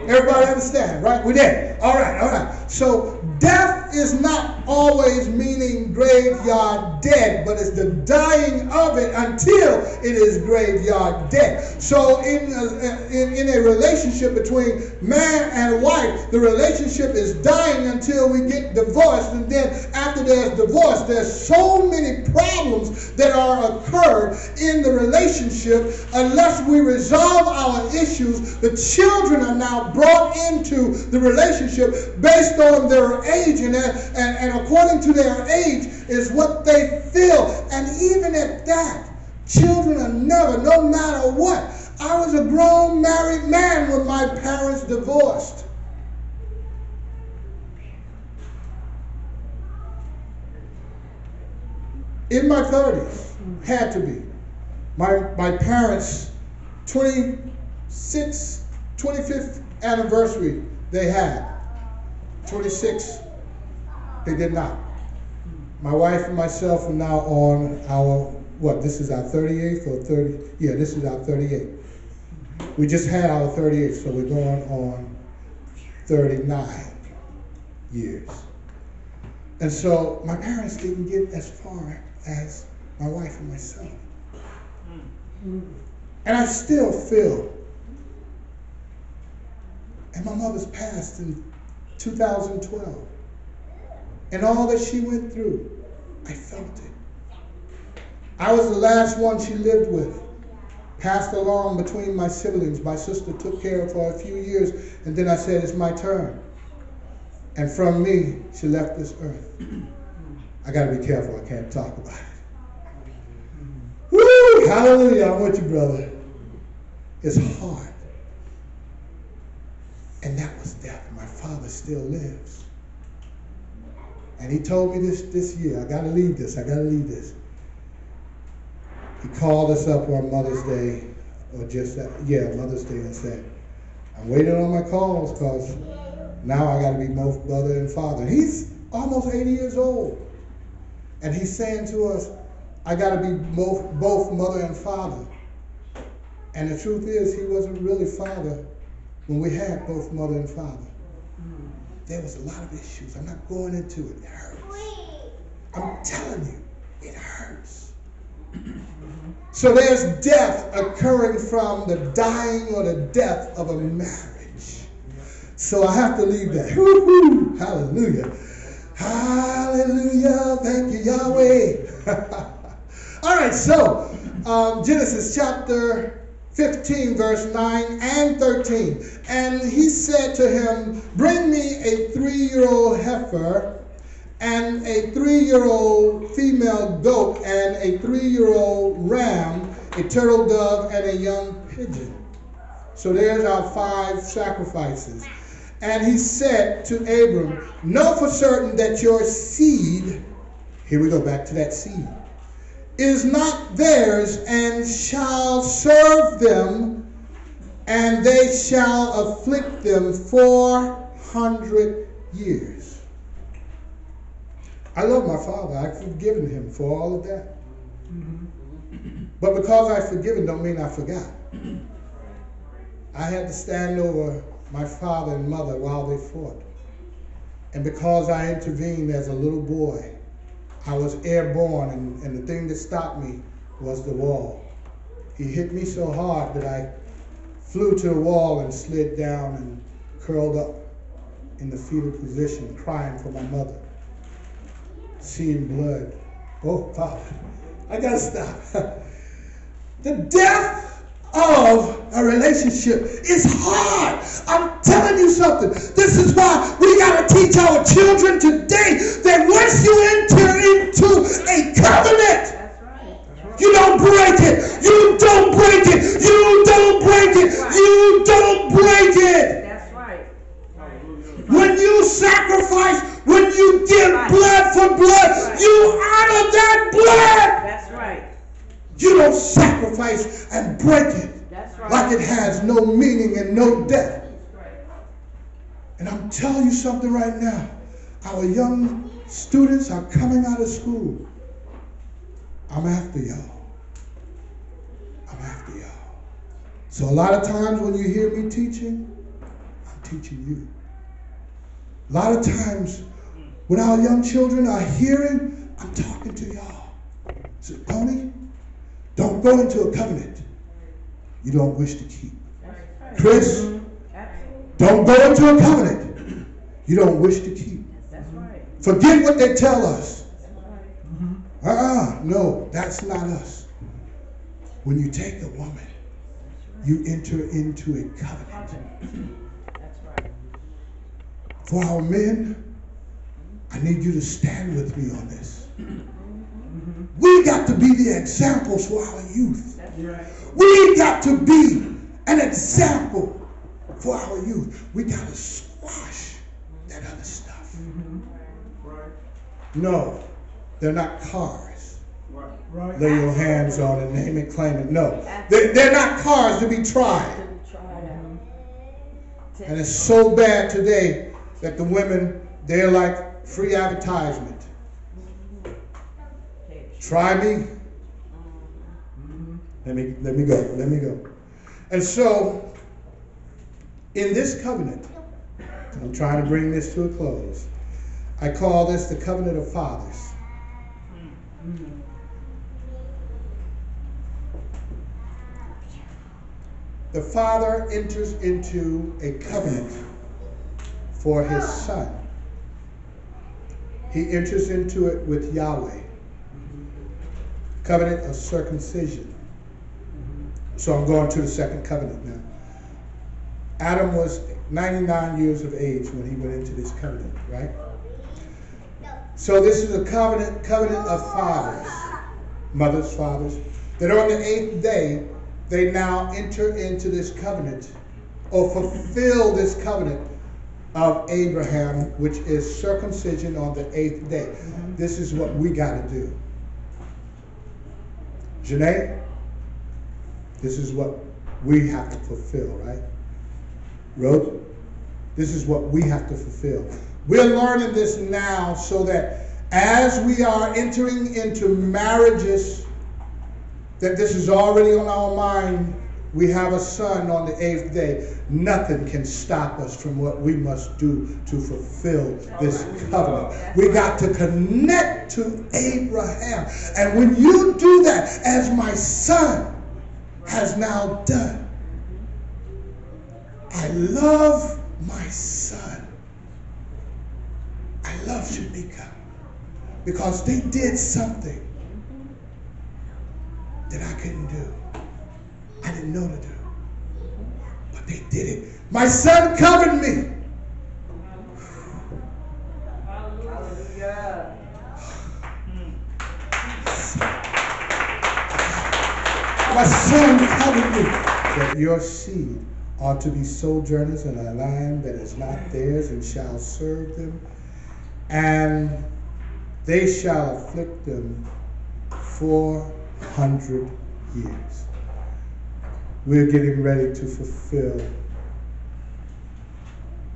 Everybody understand, right? We're there. All right. So death is not always meaning graveyard dead, but it's the dying of it until it is graveyard dead. So in a relationship between man and wife, the relationship is dying until we get divorced, and then after there's divorce, there's so many problems that are occurred in the relationship. Unless we resolve our issues, the children are now brought into the relationship based on their age, and according to their age is what they feel. And even at that, children are never, no matter what. I was a grown married man when my parents divorced. In my 30s, had to be. My parents' 25th anniversary they had. 26, they did not. My wife and myself are now on our, this is our 38th or 30? Yeah, this is our 38th. We just had our 38th, so we're going on 39 years. And so my parents didn't get as far as my wife and myself. And I still feel, and my mother's passed in 2012. And all that she went through, I felt it. I was the last one she lived with. Passed along between my siblings. My sister took care of her for a few years, and then I said, it's my turn. And from me, she left this earth. I got to be careful. I can't talk about it. Woo! Hallelujah. I'm with you, brother. It's hard. And that was death. My father still lives. And he told me this year, I got to leave this. He called us up on Mother's Day, Mother's Day, and said, I'm waiting on my calls because now I got to be both mother and father. He's almost 80 years old. And he's saying to us, I got to be both mother and father. And the truth is, he wasn't really father when we had both mother and father. There was a lot of issues. I'm not going into it. It hurts. I'm telling you, it hurts. So there's death occurring from the dying or the death of a marriage. So I have to leave that. Woo-hoo. Hallelujah. Hallelujah. Thank you, Yahweh. All right, so Genesis chapter 15, verse 9 and 13. And he said to him, bring me a 3-year-old heifer and a 3-year-old female goat and a 3-year-old ram, a turtle dove, and a young pigeon. So there's our 5 sacrifices. And he said to Abram, know for certain that your seed, here we go back to that seed, is not theirs, and shall serve them, and they shall afflict them 400 years. I love my father. I've forgiven him for all of that. But because I've forgiven don't mean I forgot. I had to stand over my father and mother while they fought. And because I intervened as a little boy, I was airborne, and the thing that stopped me was the wall. He hit me so hard that I flew to the wall and slid down and curled up in the fetal position, crying for my mother, seeing blood. Oh, Father, I gotta stop. The death of a relationship is hard. I'm telling you something. This is why we got to teach our children today that once you enter into a covenant, you don't break it. You don't break it. You don't break it. You don't break it. That's right. When you sacrifice, when you give blood for blood, you honor that blood. That's right. You don't sacrifice and break it Right. like it has no meaning and no depth. Right. And I'm telling you something right now. Our young students are coming out of school. I'm after y'all. I'm after y'all. So a lot of times when you hear me teaching, I'm teaching you. A lot of times when our young children are hearing, I'm talking to y'all. So, Tony, don't go into a covenant you don't wish to keep. Chris, don't go into a covenant you don't wish to keep. Forget what they tell us. No, that's not us. When you take a woman, you enter into a covenant. For our men, I need you to stand with me on this. We got to be the examples for our youth. We got to be an example for our youth. We got to squash that other stuff. No, they're not cars. Lay your hands on it, name it, claim it. No, they're not cars to be tried. And it's so bad today that the women, they're like free advertisement. Try me. Let me go. And so, in this covenant, I'm trying to bring this to a close. I call this the covenant of fathers. The father enters into a covenant for his son. He enters into it with Yahweh. Covenant of circumcision. So I'm going to the second covenant now. Adam was 99 years of age when he went into this covenant, right? So this is a covenant of fathers, mothers, fathers, that on the 8th day, they now enter into this covenant or fulfill this covenant of Abraham, which is circumcision on the 8th day. This is what we got to do. Janae, this is what we have to fulfill, right? Rose, this is what we have to fulfill. We're learning this now so that as we are entering into marriages, that this is already on our mind. We have a son on the 8th day. Nothing can stop us from what we must do to fulfill this covenant. We got to connect to Abraham. And when you do that, as my son has now done, I love my son. I love Shanika because they did something that I couldn't do. I didn't know to do. But they did it. My son covered me. Hallelujah. My son covered me. That your seed are to be sojourners in a land that is not theirs, and shall serve them, and they shall afflict them 400 years. We're getting ready to fulfill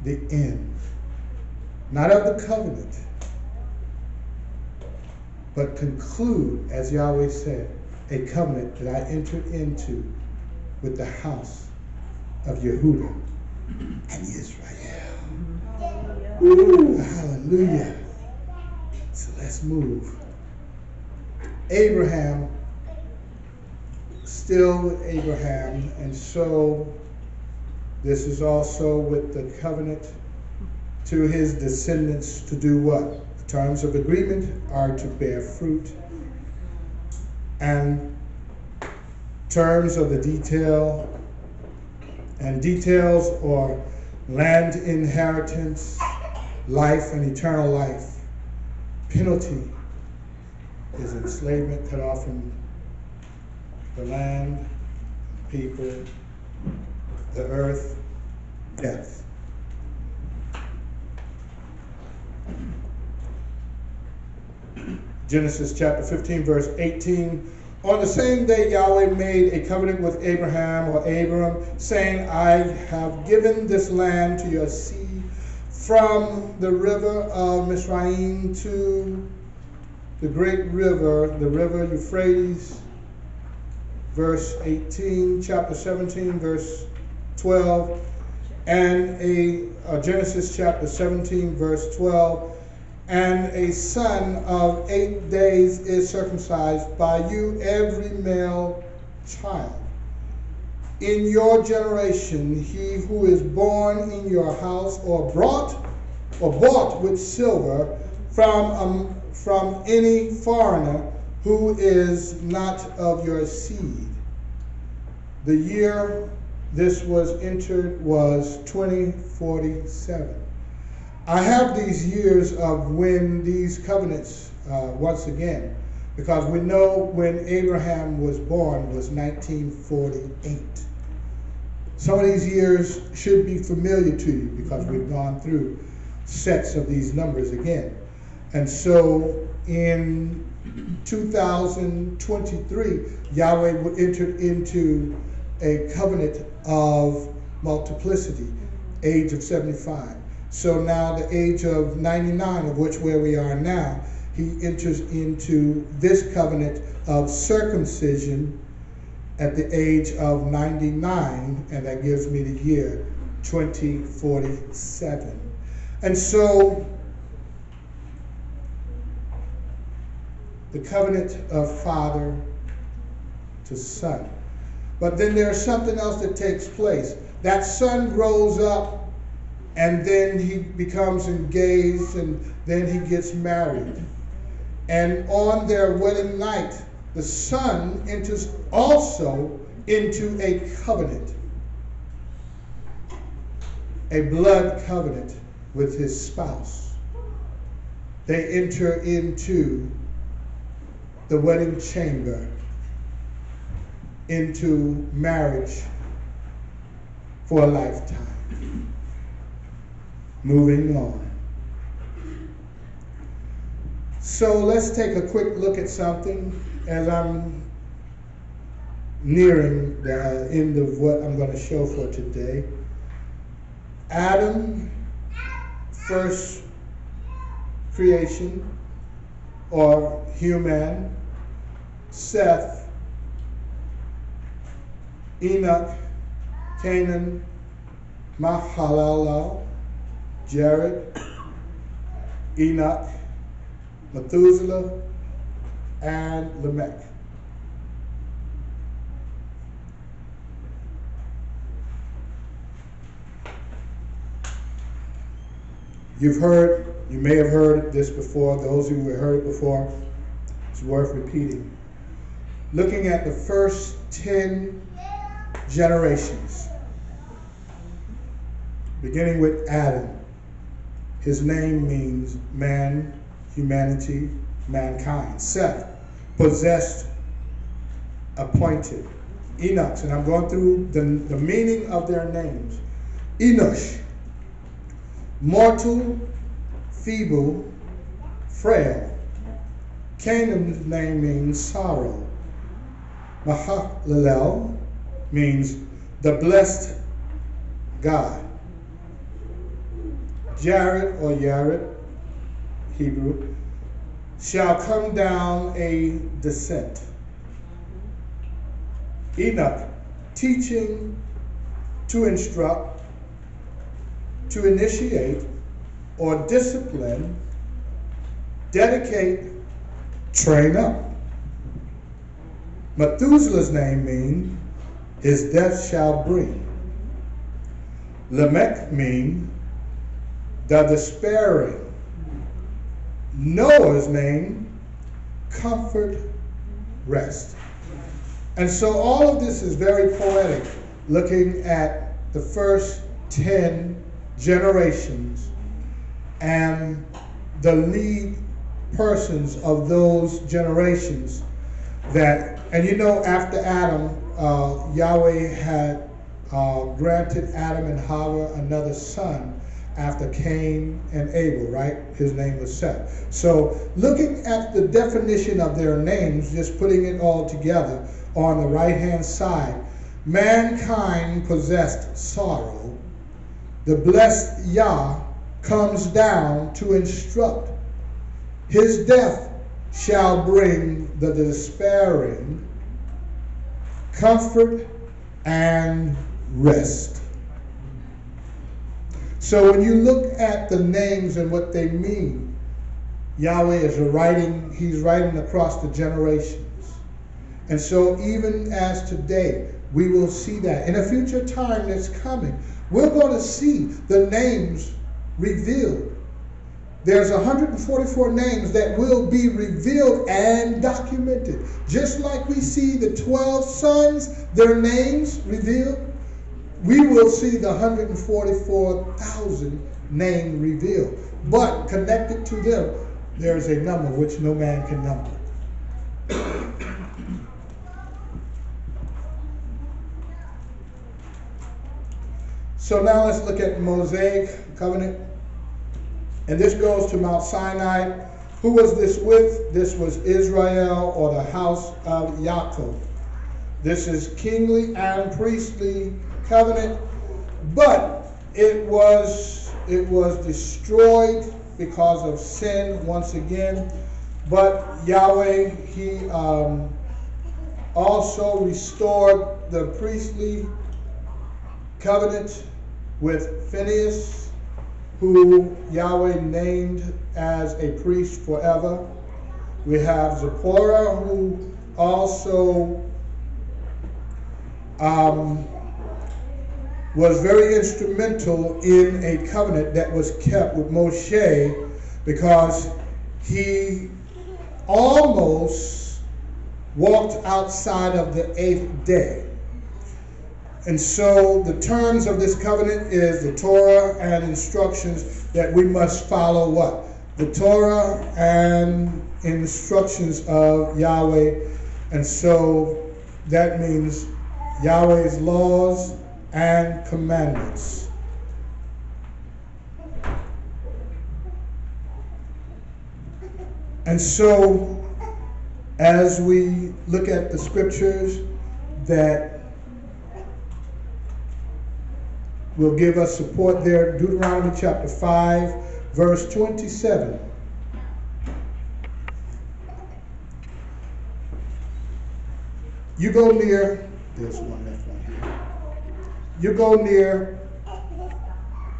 the end, not of the covenant, but conclude, as Yahweh said, a covenant that I entered into with the house of Yehuda and Israel. Ooh, hallelujah. So let's move. Abraham, still with Abraham, and so this is also with the covenant to his descendants to do what? The terms of agreement are to bear fruit, and terms of the details or land inheritance, life and eternal life. Penalty is enslavement, cut off from the land, people, the earth, death. Genesis chapter 15, verse 18. On the same day Yahweh made a covenant with Abraham, or Abram, saying, I have given this land to your seed from the river of Mizraim to the great river, the river Euphrates. Verse 18, chapter 17, verse 12, and Genesis chapter 17, verse 12, and a son of 8 days is circumcised by you, every male child. In your generation, he who is born in your house or bought with silver from any foreigner who is not of your seed. The year this was entered was 2047. I have these years of when these covenants, once again, because we know when Abraham was born was 1948. Some of these years should be familiar to you because we've gone through sets of these numbers again. And so in 2023, Yahweh entered into a covenant of multiplicity, age of 75. So now the age of 99, of which where we are now, he enters into this covenant of circumcision at the age of 99, and that gives me the year 2047. And so the covenant of father to son. But then there's something else that takes place. That son grows up, and then he becomes engaged, and then he gets married. And on their wedding night, the son enters also into a covenant, a blood covenant with his spouse. They enter into the wedding chamber, into marriage for a lifetime. Moving on. So let's take a quick look at something as I'm nearing the end of what I'm going to show for today. Adam, first creation, or human. Seth, Enoch, Canaan, Mahalalel, Jared, Enoch, Methuselah, and Lamech. You may have heard this before. Those who have heard it before, it's worth repeating. Looking at the first 10 generations, beginning with Adam. His name means man, humanity, mankind. Seth, possessed, appointed. Enoch, and I'm going through the meaning of their names. Enosh, mortal, feeble, frail. Canaan's name means sorrow. Mahalalel means the blessed God. Jared or Yared, Hebrew, shall come down a descent. Enoch, teaching, to instruct, to initiate, or discipline, dedicate, train up. Methuselah's name means his death shall bring. Lamech means the despairing. Noah's name, comfort, rest. And so all of this is very poetic, looking at the first 10 generations and the lead persons of those generations that, and you know, after Adam, Yahweh had granted Adam and Hawa another son after Cain and Abel, right? His name was Seth. So looking at the definition of their names, just putting it all together on the right-hand side, mankind possessed sorrow. The blessed Yah comes down to instruct. His death shall bring the despairing comfort and rest. So when you look at the names and what they mean, Yahweh is writing, he's writing across the generations. And so even as today, we will see that. In a future time that's coming, we're going to see the names revealed. There's 144 names that will be revealed and documented. Just like we see the 12 sons, their names revealed, we will see the 144,000 name revealed. But connected to them, there is a number which no man can number. So now let's look at Mosaic covenant. And this goes to Mount Sinai. Who was this with? This was Israel, or the house of Yaakov. This is kingly and priestly covenant, but it was destroyed because of sin once again. But Yahweh, he also restored the priestly covenant with Phinehas, who Yahweh named as a priest forever. We have Zipporah, who also was very instrumental in a covenant that was kept with Moshe, because he almost walked outside of the 8th day. And so the terms of this covenant is the Torah and instructions that we must follow what? The Torah and instructions of Yahweh. And so that means Yahweh's laws and commandments. And so as we look at the scriptures that will give us support there, Deuteronomy chapter 5, verse 27. You go near, there's one left one here. You go near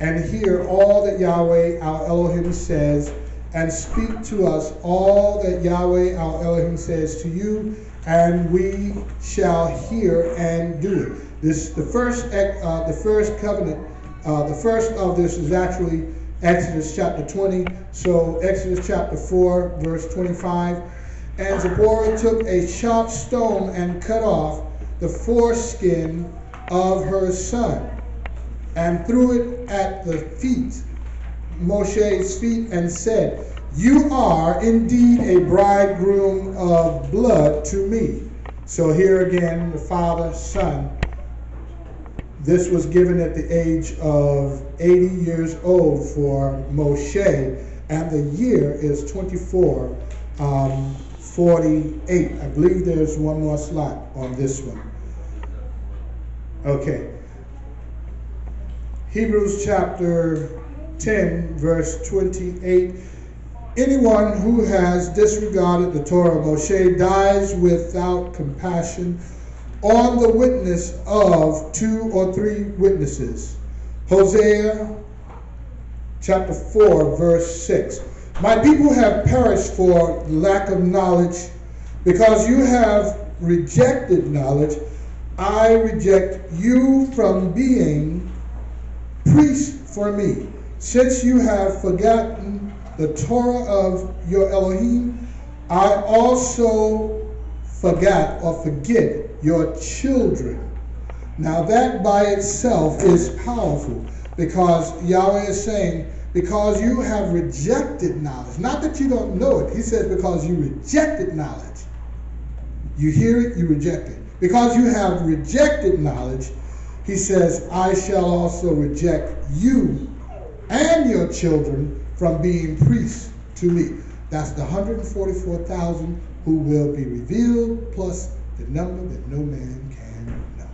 and hear all that Yahweh our Elohim says, and speak to us all that Yahweh our Elohim says to you, and we shall hear and do it. This the first covenant. The first of this is actually Exodus chapter 20. So Exodus chapter 4, verse 25. And Zipporah took a sharp stone and cut off the foreskin of her son, and threw it at the feet, Moshe's feet, and said, "You are indeed a bridegroom of blood to me. So here again, the Father, Son. This was given at the age of 80 years old for Moshe, and the year is 2448. I believe there's one more slot on this one. Okay. Hebrews chapter 10, verse 28. Anyone who has disregarded the Torah of Moshe dies without compassion on the witness of 2 or 3 witnesses. Hosea chapter 4, verse 6. My people have perished for lack of knowledge. Because you have rejected knowledge, I reject you from being priest for me. Since you have forgotten the Torah of your Elohim, I also forget your children. Now that by itself is powerful, because Yahweh is saying, because you have rejected knowledge. Not that you don't know it. He says because you rejected knowledge. You hear it, you reject it. Because you have rejected knowledge, he says, I shall also reject you and your children from being priests to me. That's the 144,000 who will be revealed, plus the number that no man can number.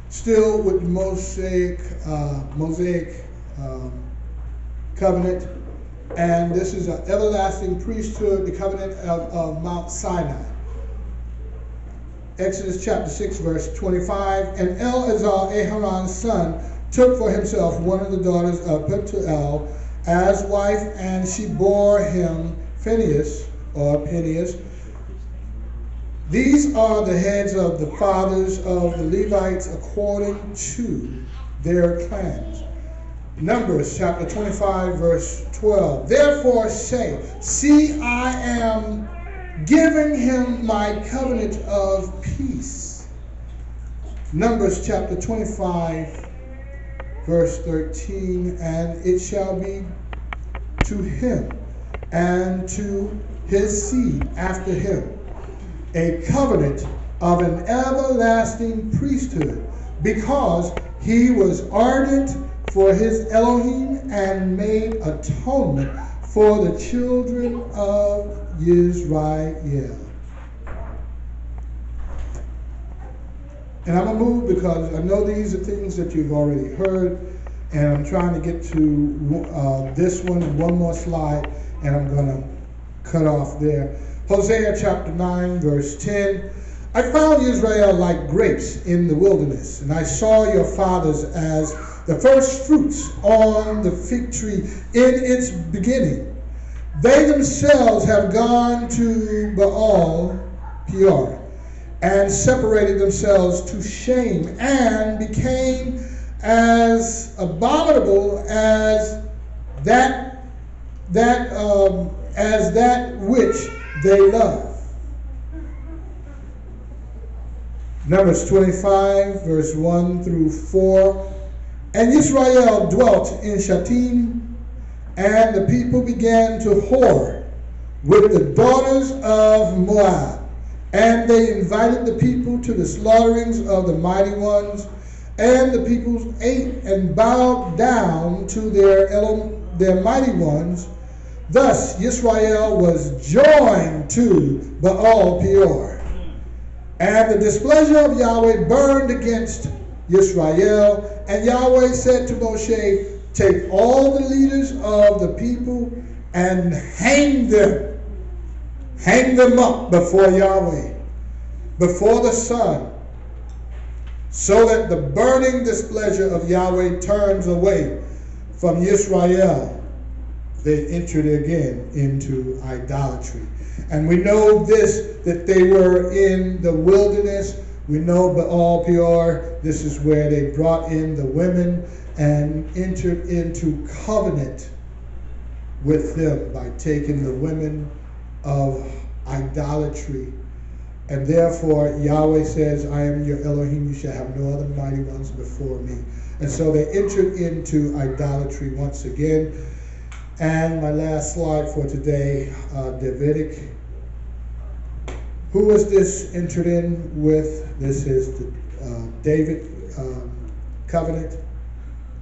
Still with the Mosaic covenant, and this is an everlasting priesthood, the covenant of Mount Sinai. Exodus chapter 6, verse 25. And Eleazar, Aaron's son, took for himself one of the daughters of Pethuel as wife, and she bore him Phinehas, or Phineas. These are the heads of the fathers of the Levites according to their clans. Numbers chapter 25, verse 12. Therefore say, see, I am giving him my covenant of peace. Numbers chapter 25, verse 13. And it shall be to him and to his seed after him a covenant of an everlasting priesthood, because he was ardent for his Elohim and made atonement for the children of Israel. And I'm going to move because I know these are things that you've already heard, and I'm trying to get to this one and one more slide, and I'm going to cut off there. Hosea chapter 9, verse 10. I found Israel like grapes in the wilderness, and I saw your fathers as the first fruits on the fig tree in its beginning. They themselves have gone to Baal Peor and separated themselves to shame and became as abominable as that which they love. Numbers 25, verse 1 through 4. And Israel dwelt in Shittim, and the people began to whore with the daughters of Moab. And they invited the people to the slaughterings of the mighty ones, and the people ate and bowed down to their mighty ones. Thus Israel was joined to Baal Peor. And the displeasure of Yahweh burned against Israel. And Yahweh said to Moshe, take all the leaders of the people and hang them up before Yahweh, before the sun, so that the burning displeasure of Yahweh turns away from Israel. They entered again into idolatry. And we know this, that they were in the wilderness. We know Baal Peor, this is where they brought in the women and entered into covenant with them by taking the women of idolatry. And therefore Yahweh says, I am your Elohim, you shall have no other mighty ones before me. And so they entered into idolatry once again. And my last slide for today, Davidic. Who is this entered in with? This is the David covenant.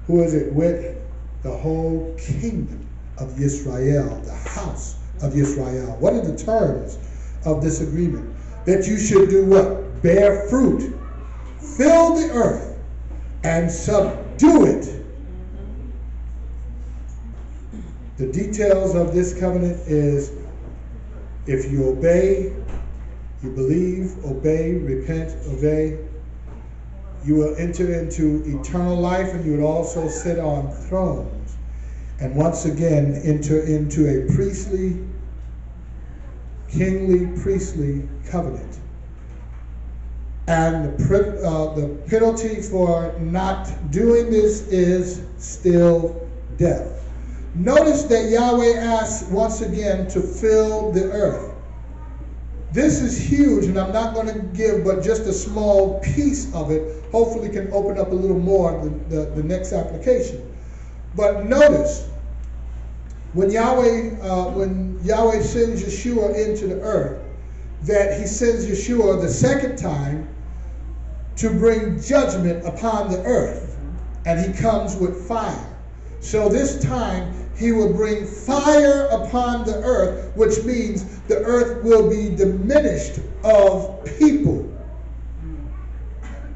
Who is it with? The whole kingdom of Israel, the house of Israel. What are the terms of this agreement? That you should do what? Bear fruit, fill the earth, and subdue it. The details of this covenant is if you obey, you believe, obey, repent, obey, you will enter into eternal life, and you will also sit on thrones. And once again, enter into a kingly priestly covenant. And the penalty for not doing this is still death. Notice that Yahweh asks once again to fill the earth. This is huge, and I'm not going to give but just a small piece of it. Hopefully can open up a little more the next application. But notice, when Yahweh sends Yeshua into the earth, that he sends Yeshua the second time to bring judgment upon the earth, and he comes with fire. So this time he will bring fire upon the earth, which means the earth will be diminished of people.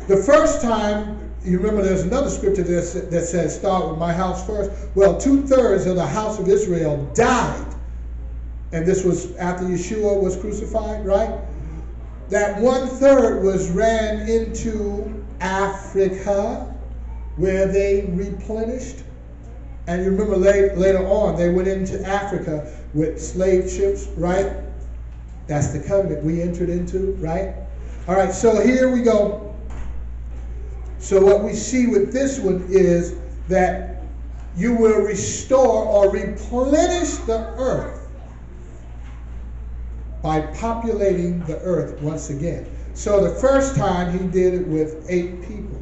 The first time, you remember there's another scripture that says, start with my house first. Well, 2/3 of the house of Israel died. And this was after Yeshua was crucified, right? That 1/3 was ran into Africa, where they replenished. And you remember later on, they went into Africa with slave ships, right? That's the covenant we entered into, right? All right, so here we go. So what we see with this one is that you will restore or replenish the earth by populating the earth once again. So the first time he did it with 8 people.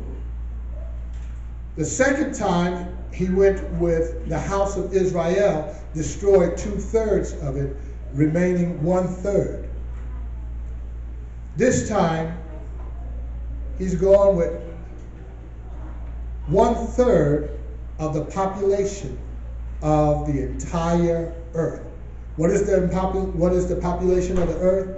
The second time he went with the house of Israel, destroyed 2/3 of it, remaining 1/3. This time he's going with 1/3 of the population of the entire earth. What is the population of the earth?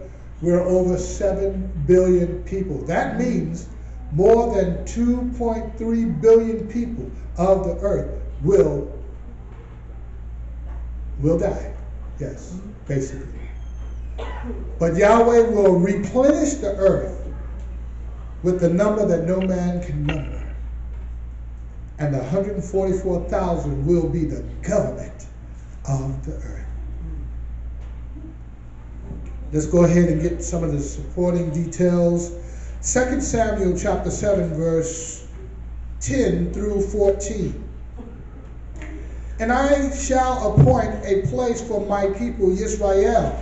We're over 7 billion people. That means more than 2.3 billion people of the earth will die. Yes, basically. But Yahweh will replenish the earth with the number that no man can number. And the 144,000 will be the government of the earth. Let's go ahead and get some of the supporting details. 2 Samuel chapter 7, verse 10 through 14. And I shall appoint a place for my people Israel,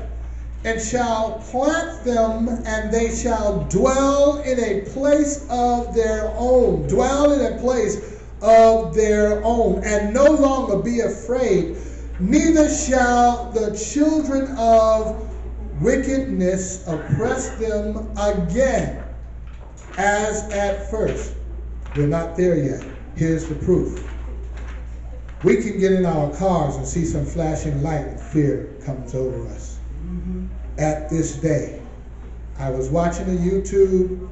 and shall plant them, and they shall dwell in a place of their own. Dwell in a place of their own, and no longer be afraid, neither shall the children of wickedness oppress them again, as at first. We're not there yet. Here's the proof. We can get in our cars and see some flashing light, and fear comes over us. At this day, I was watching a YouTube,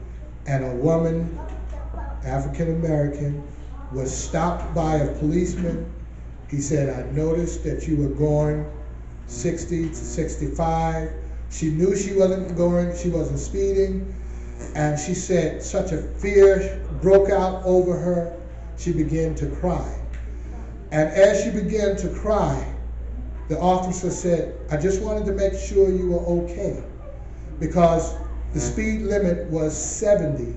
and a woman, African American, was stopped by a policeman. He said, I noticed that you were going 60 to 65. She knew she wasn't speeding. And she said such a fear broke out over her, she began to cry. And as she began to cry, the officer said, I just wanted to make sure you were okay. Because the speed limit was 70.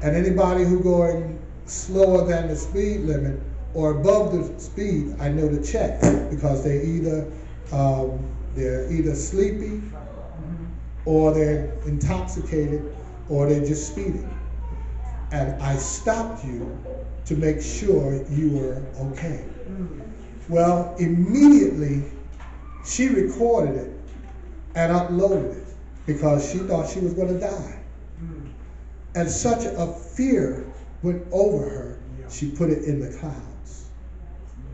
And anybody who going slower than the speed limit or above the speed, I know to check, because they're either sleepy, or they're intoxicated, or they're just speeding. And I stopped you to make sure you were okay. Well, immediately she recorded it and uploaded it because she thought she was going to die. And such a fear went over her, she put it in the clouds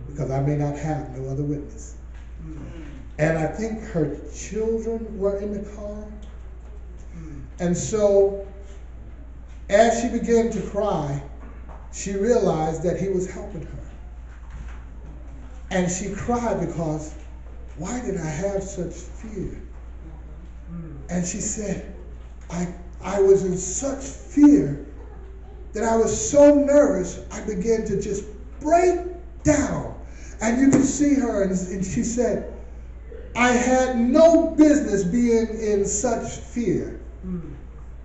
because I may not have no other witness. And I think her children were in the car. And so as she began to cry, she realized that he was helping her. And she cried because, why did I have such fear? And she said, I was in such fear that I was so nervous, I began to just break down. And you could see her, and she said, I had no business being in such fear. And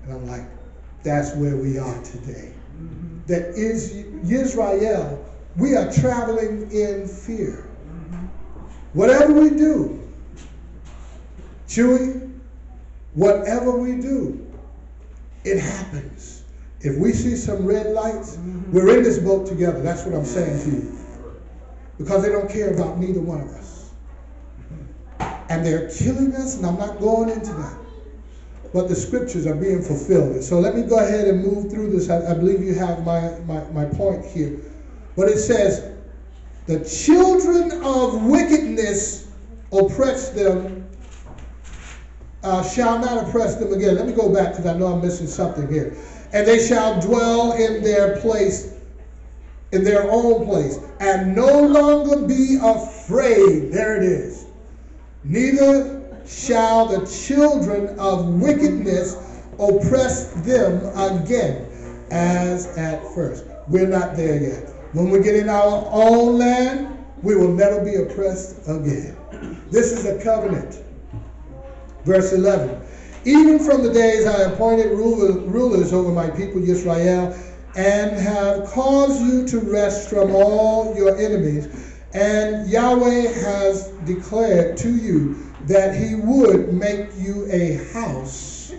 I'm like, that's where we are today. That is Israel, we are traveling in fear. Whatever we do, Chewy, whatever we do, it happens. If we see some red lights, we're in this boat together. That's what I'm saying to you. Because they don't care about neither one of us. And they're killing us, and I'm not going into that. But the scriptures are being fulfilled. So let me go ahead and move through this. I believe you have my point here. But it says, the children of wickedness oppress them, shall not oppress them again. Let me go back because I know I'm missing something here. And they shall dwell in their place, in their own place, and no longer be afraid. There it is. Neither shall the children of wickedness oppress them again as at first. We're not there yet. When we get in our own land, we will never be oppressed again. This is a covenant. Verse 11. Even from the days I appointed rulers over my people Israel, and have caused you to rest from all your enemies, and Yahweh has declared to you that he would make you a house.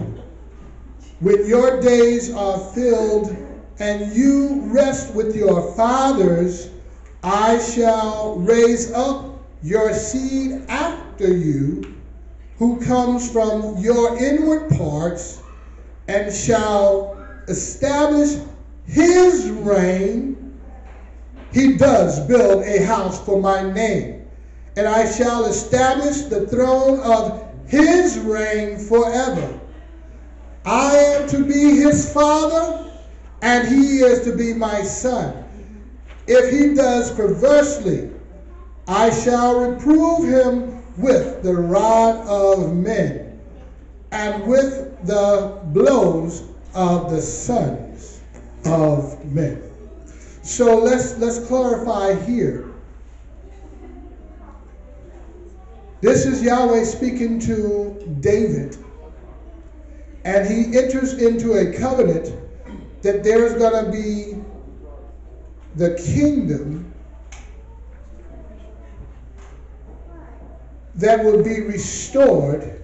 When your days are filled and you rest with your fathers, I shall raise up your seed after you, who comes from your inward parts, and shall establish his reign. He does build a house for my name, and I shall establish the throne of his reign forever. I am to be his father, and he is to be my son. If he does perversely, I shall reprove him with the rod of men, and with the blows of the sons of men. So let's clarify here. This is Yahweh speaking to David, and he enters into a covenant that there is going to be the kingdom that will be restored,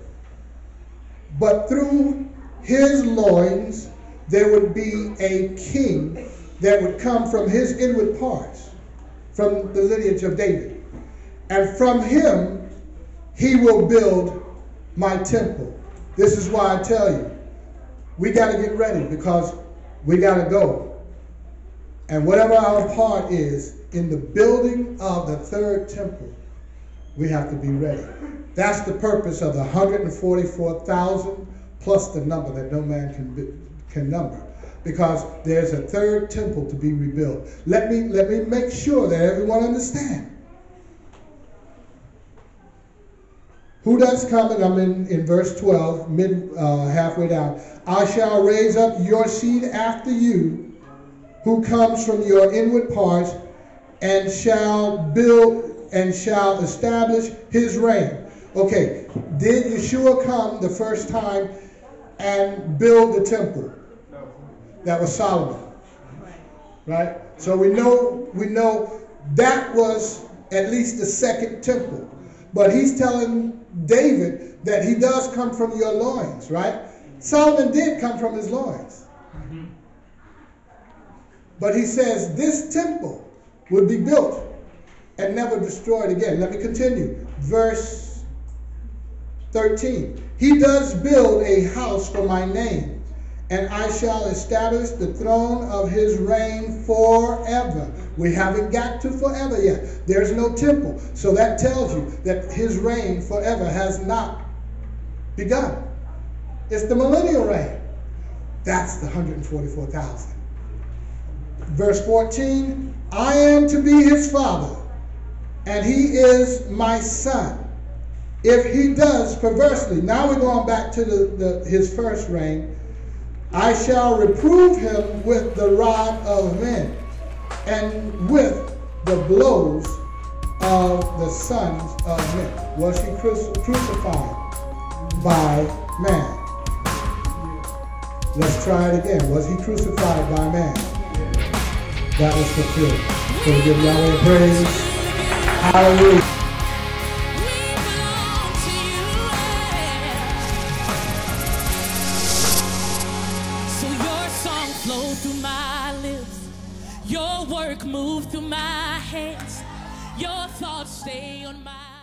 but through his loins there would be a king that would come from his inward parts, from the lineage of David. And from him he will build my temple. This is why I tell you, we got to get ready, because we got to go. And whatever our part is in the building of the third temple, we have to be ready. That's the purpose of the 144,000 plus the number that no man can number, because there's a third temple to be rebuilt. Let me make sure that everyone understands. Who does come? And I'm in verse 12, halfway down. I shall raise up your seed after you, who comes from your inward parts, and shall build and shall establish his reign. Okay, did Yeshua come the first time and build the temple? That was Solomon, right? So we know that was at least the second temple. But he's telling David that he does come from your loins, right? Solomon did come from his loins. But he says this temple would be built and never destroyed again. Let me continue. Verse 13. He does build a house for my name, and I shall establish the throne of his reign forever. We haven't got to forever yet. There's no temple. So that tells you that his reign forever has not begun. It's the millennial reign. That's the 144,000. Verse 14, I am to be his father, and he is my son. If he does perversely, now we're going back to his first reign, I shall reprove him with the rod of men, and with the blows of the sons of men. Was he crucified by man? Let's try it again. Was he crucified by man? That was fulfilled. So we give Yahweh praise. Hallelujah. So your song flowed through my lips. Your work moved through my hands. Your thoughts stay on my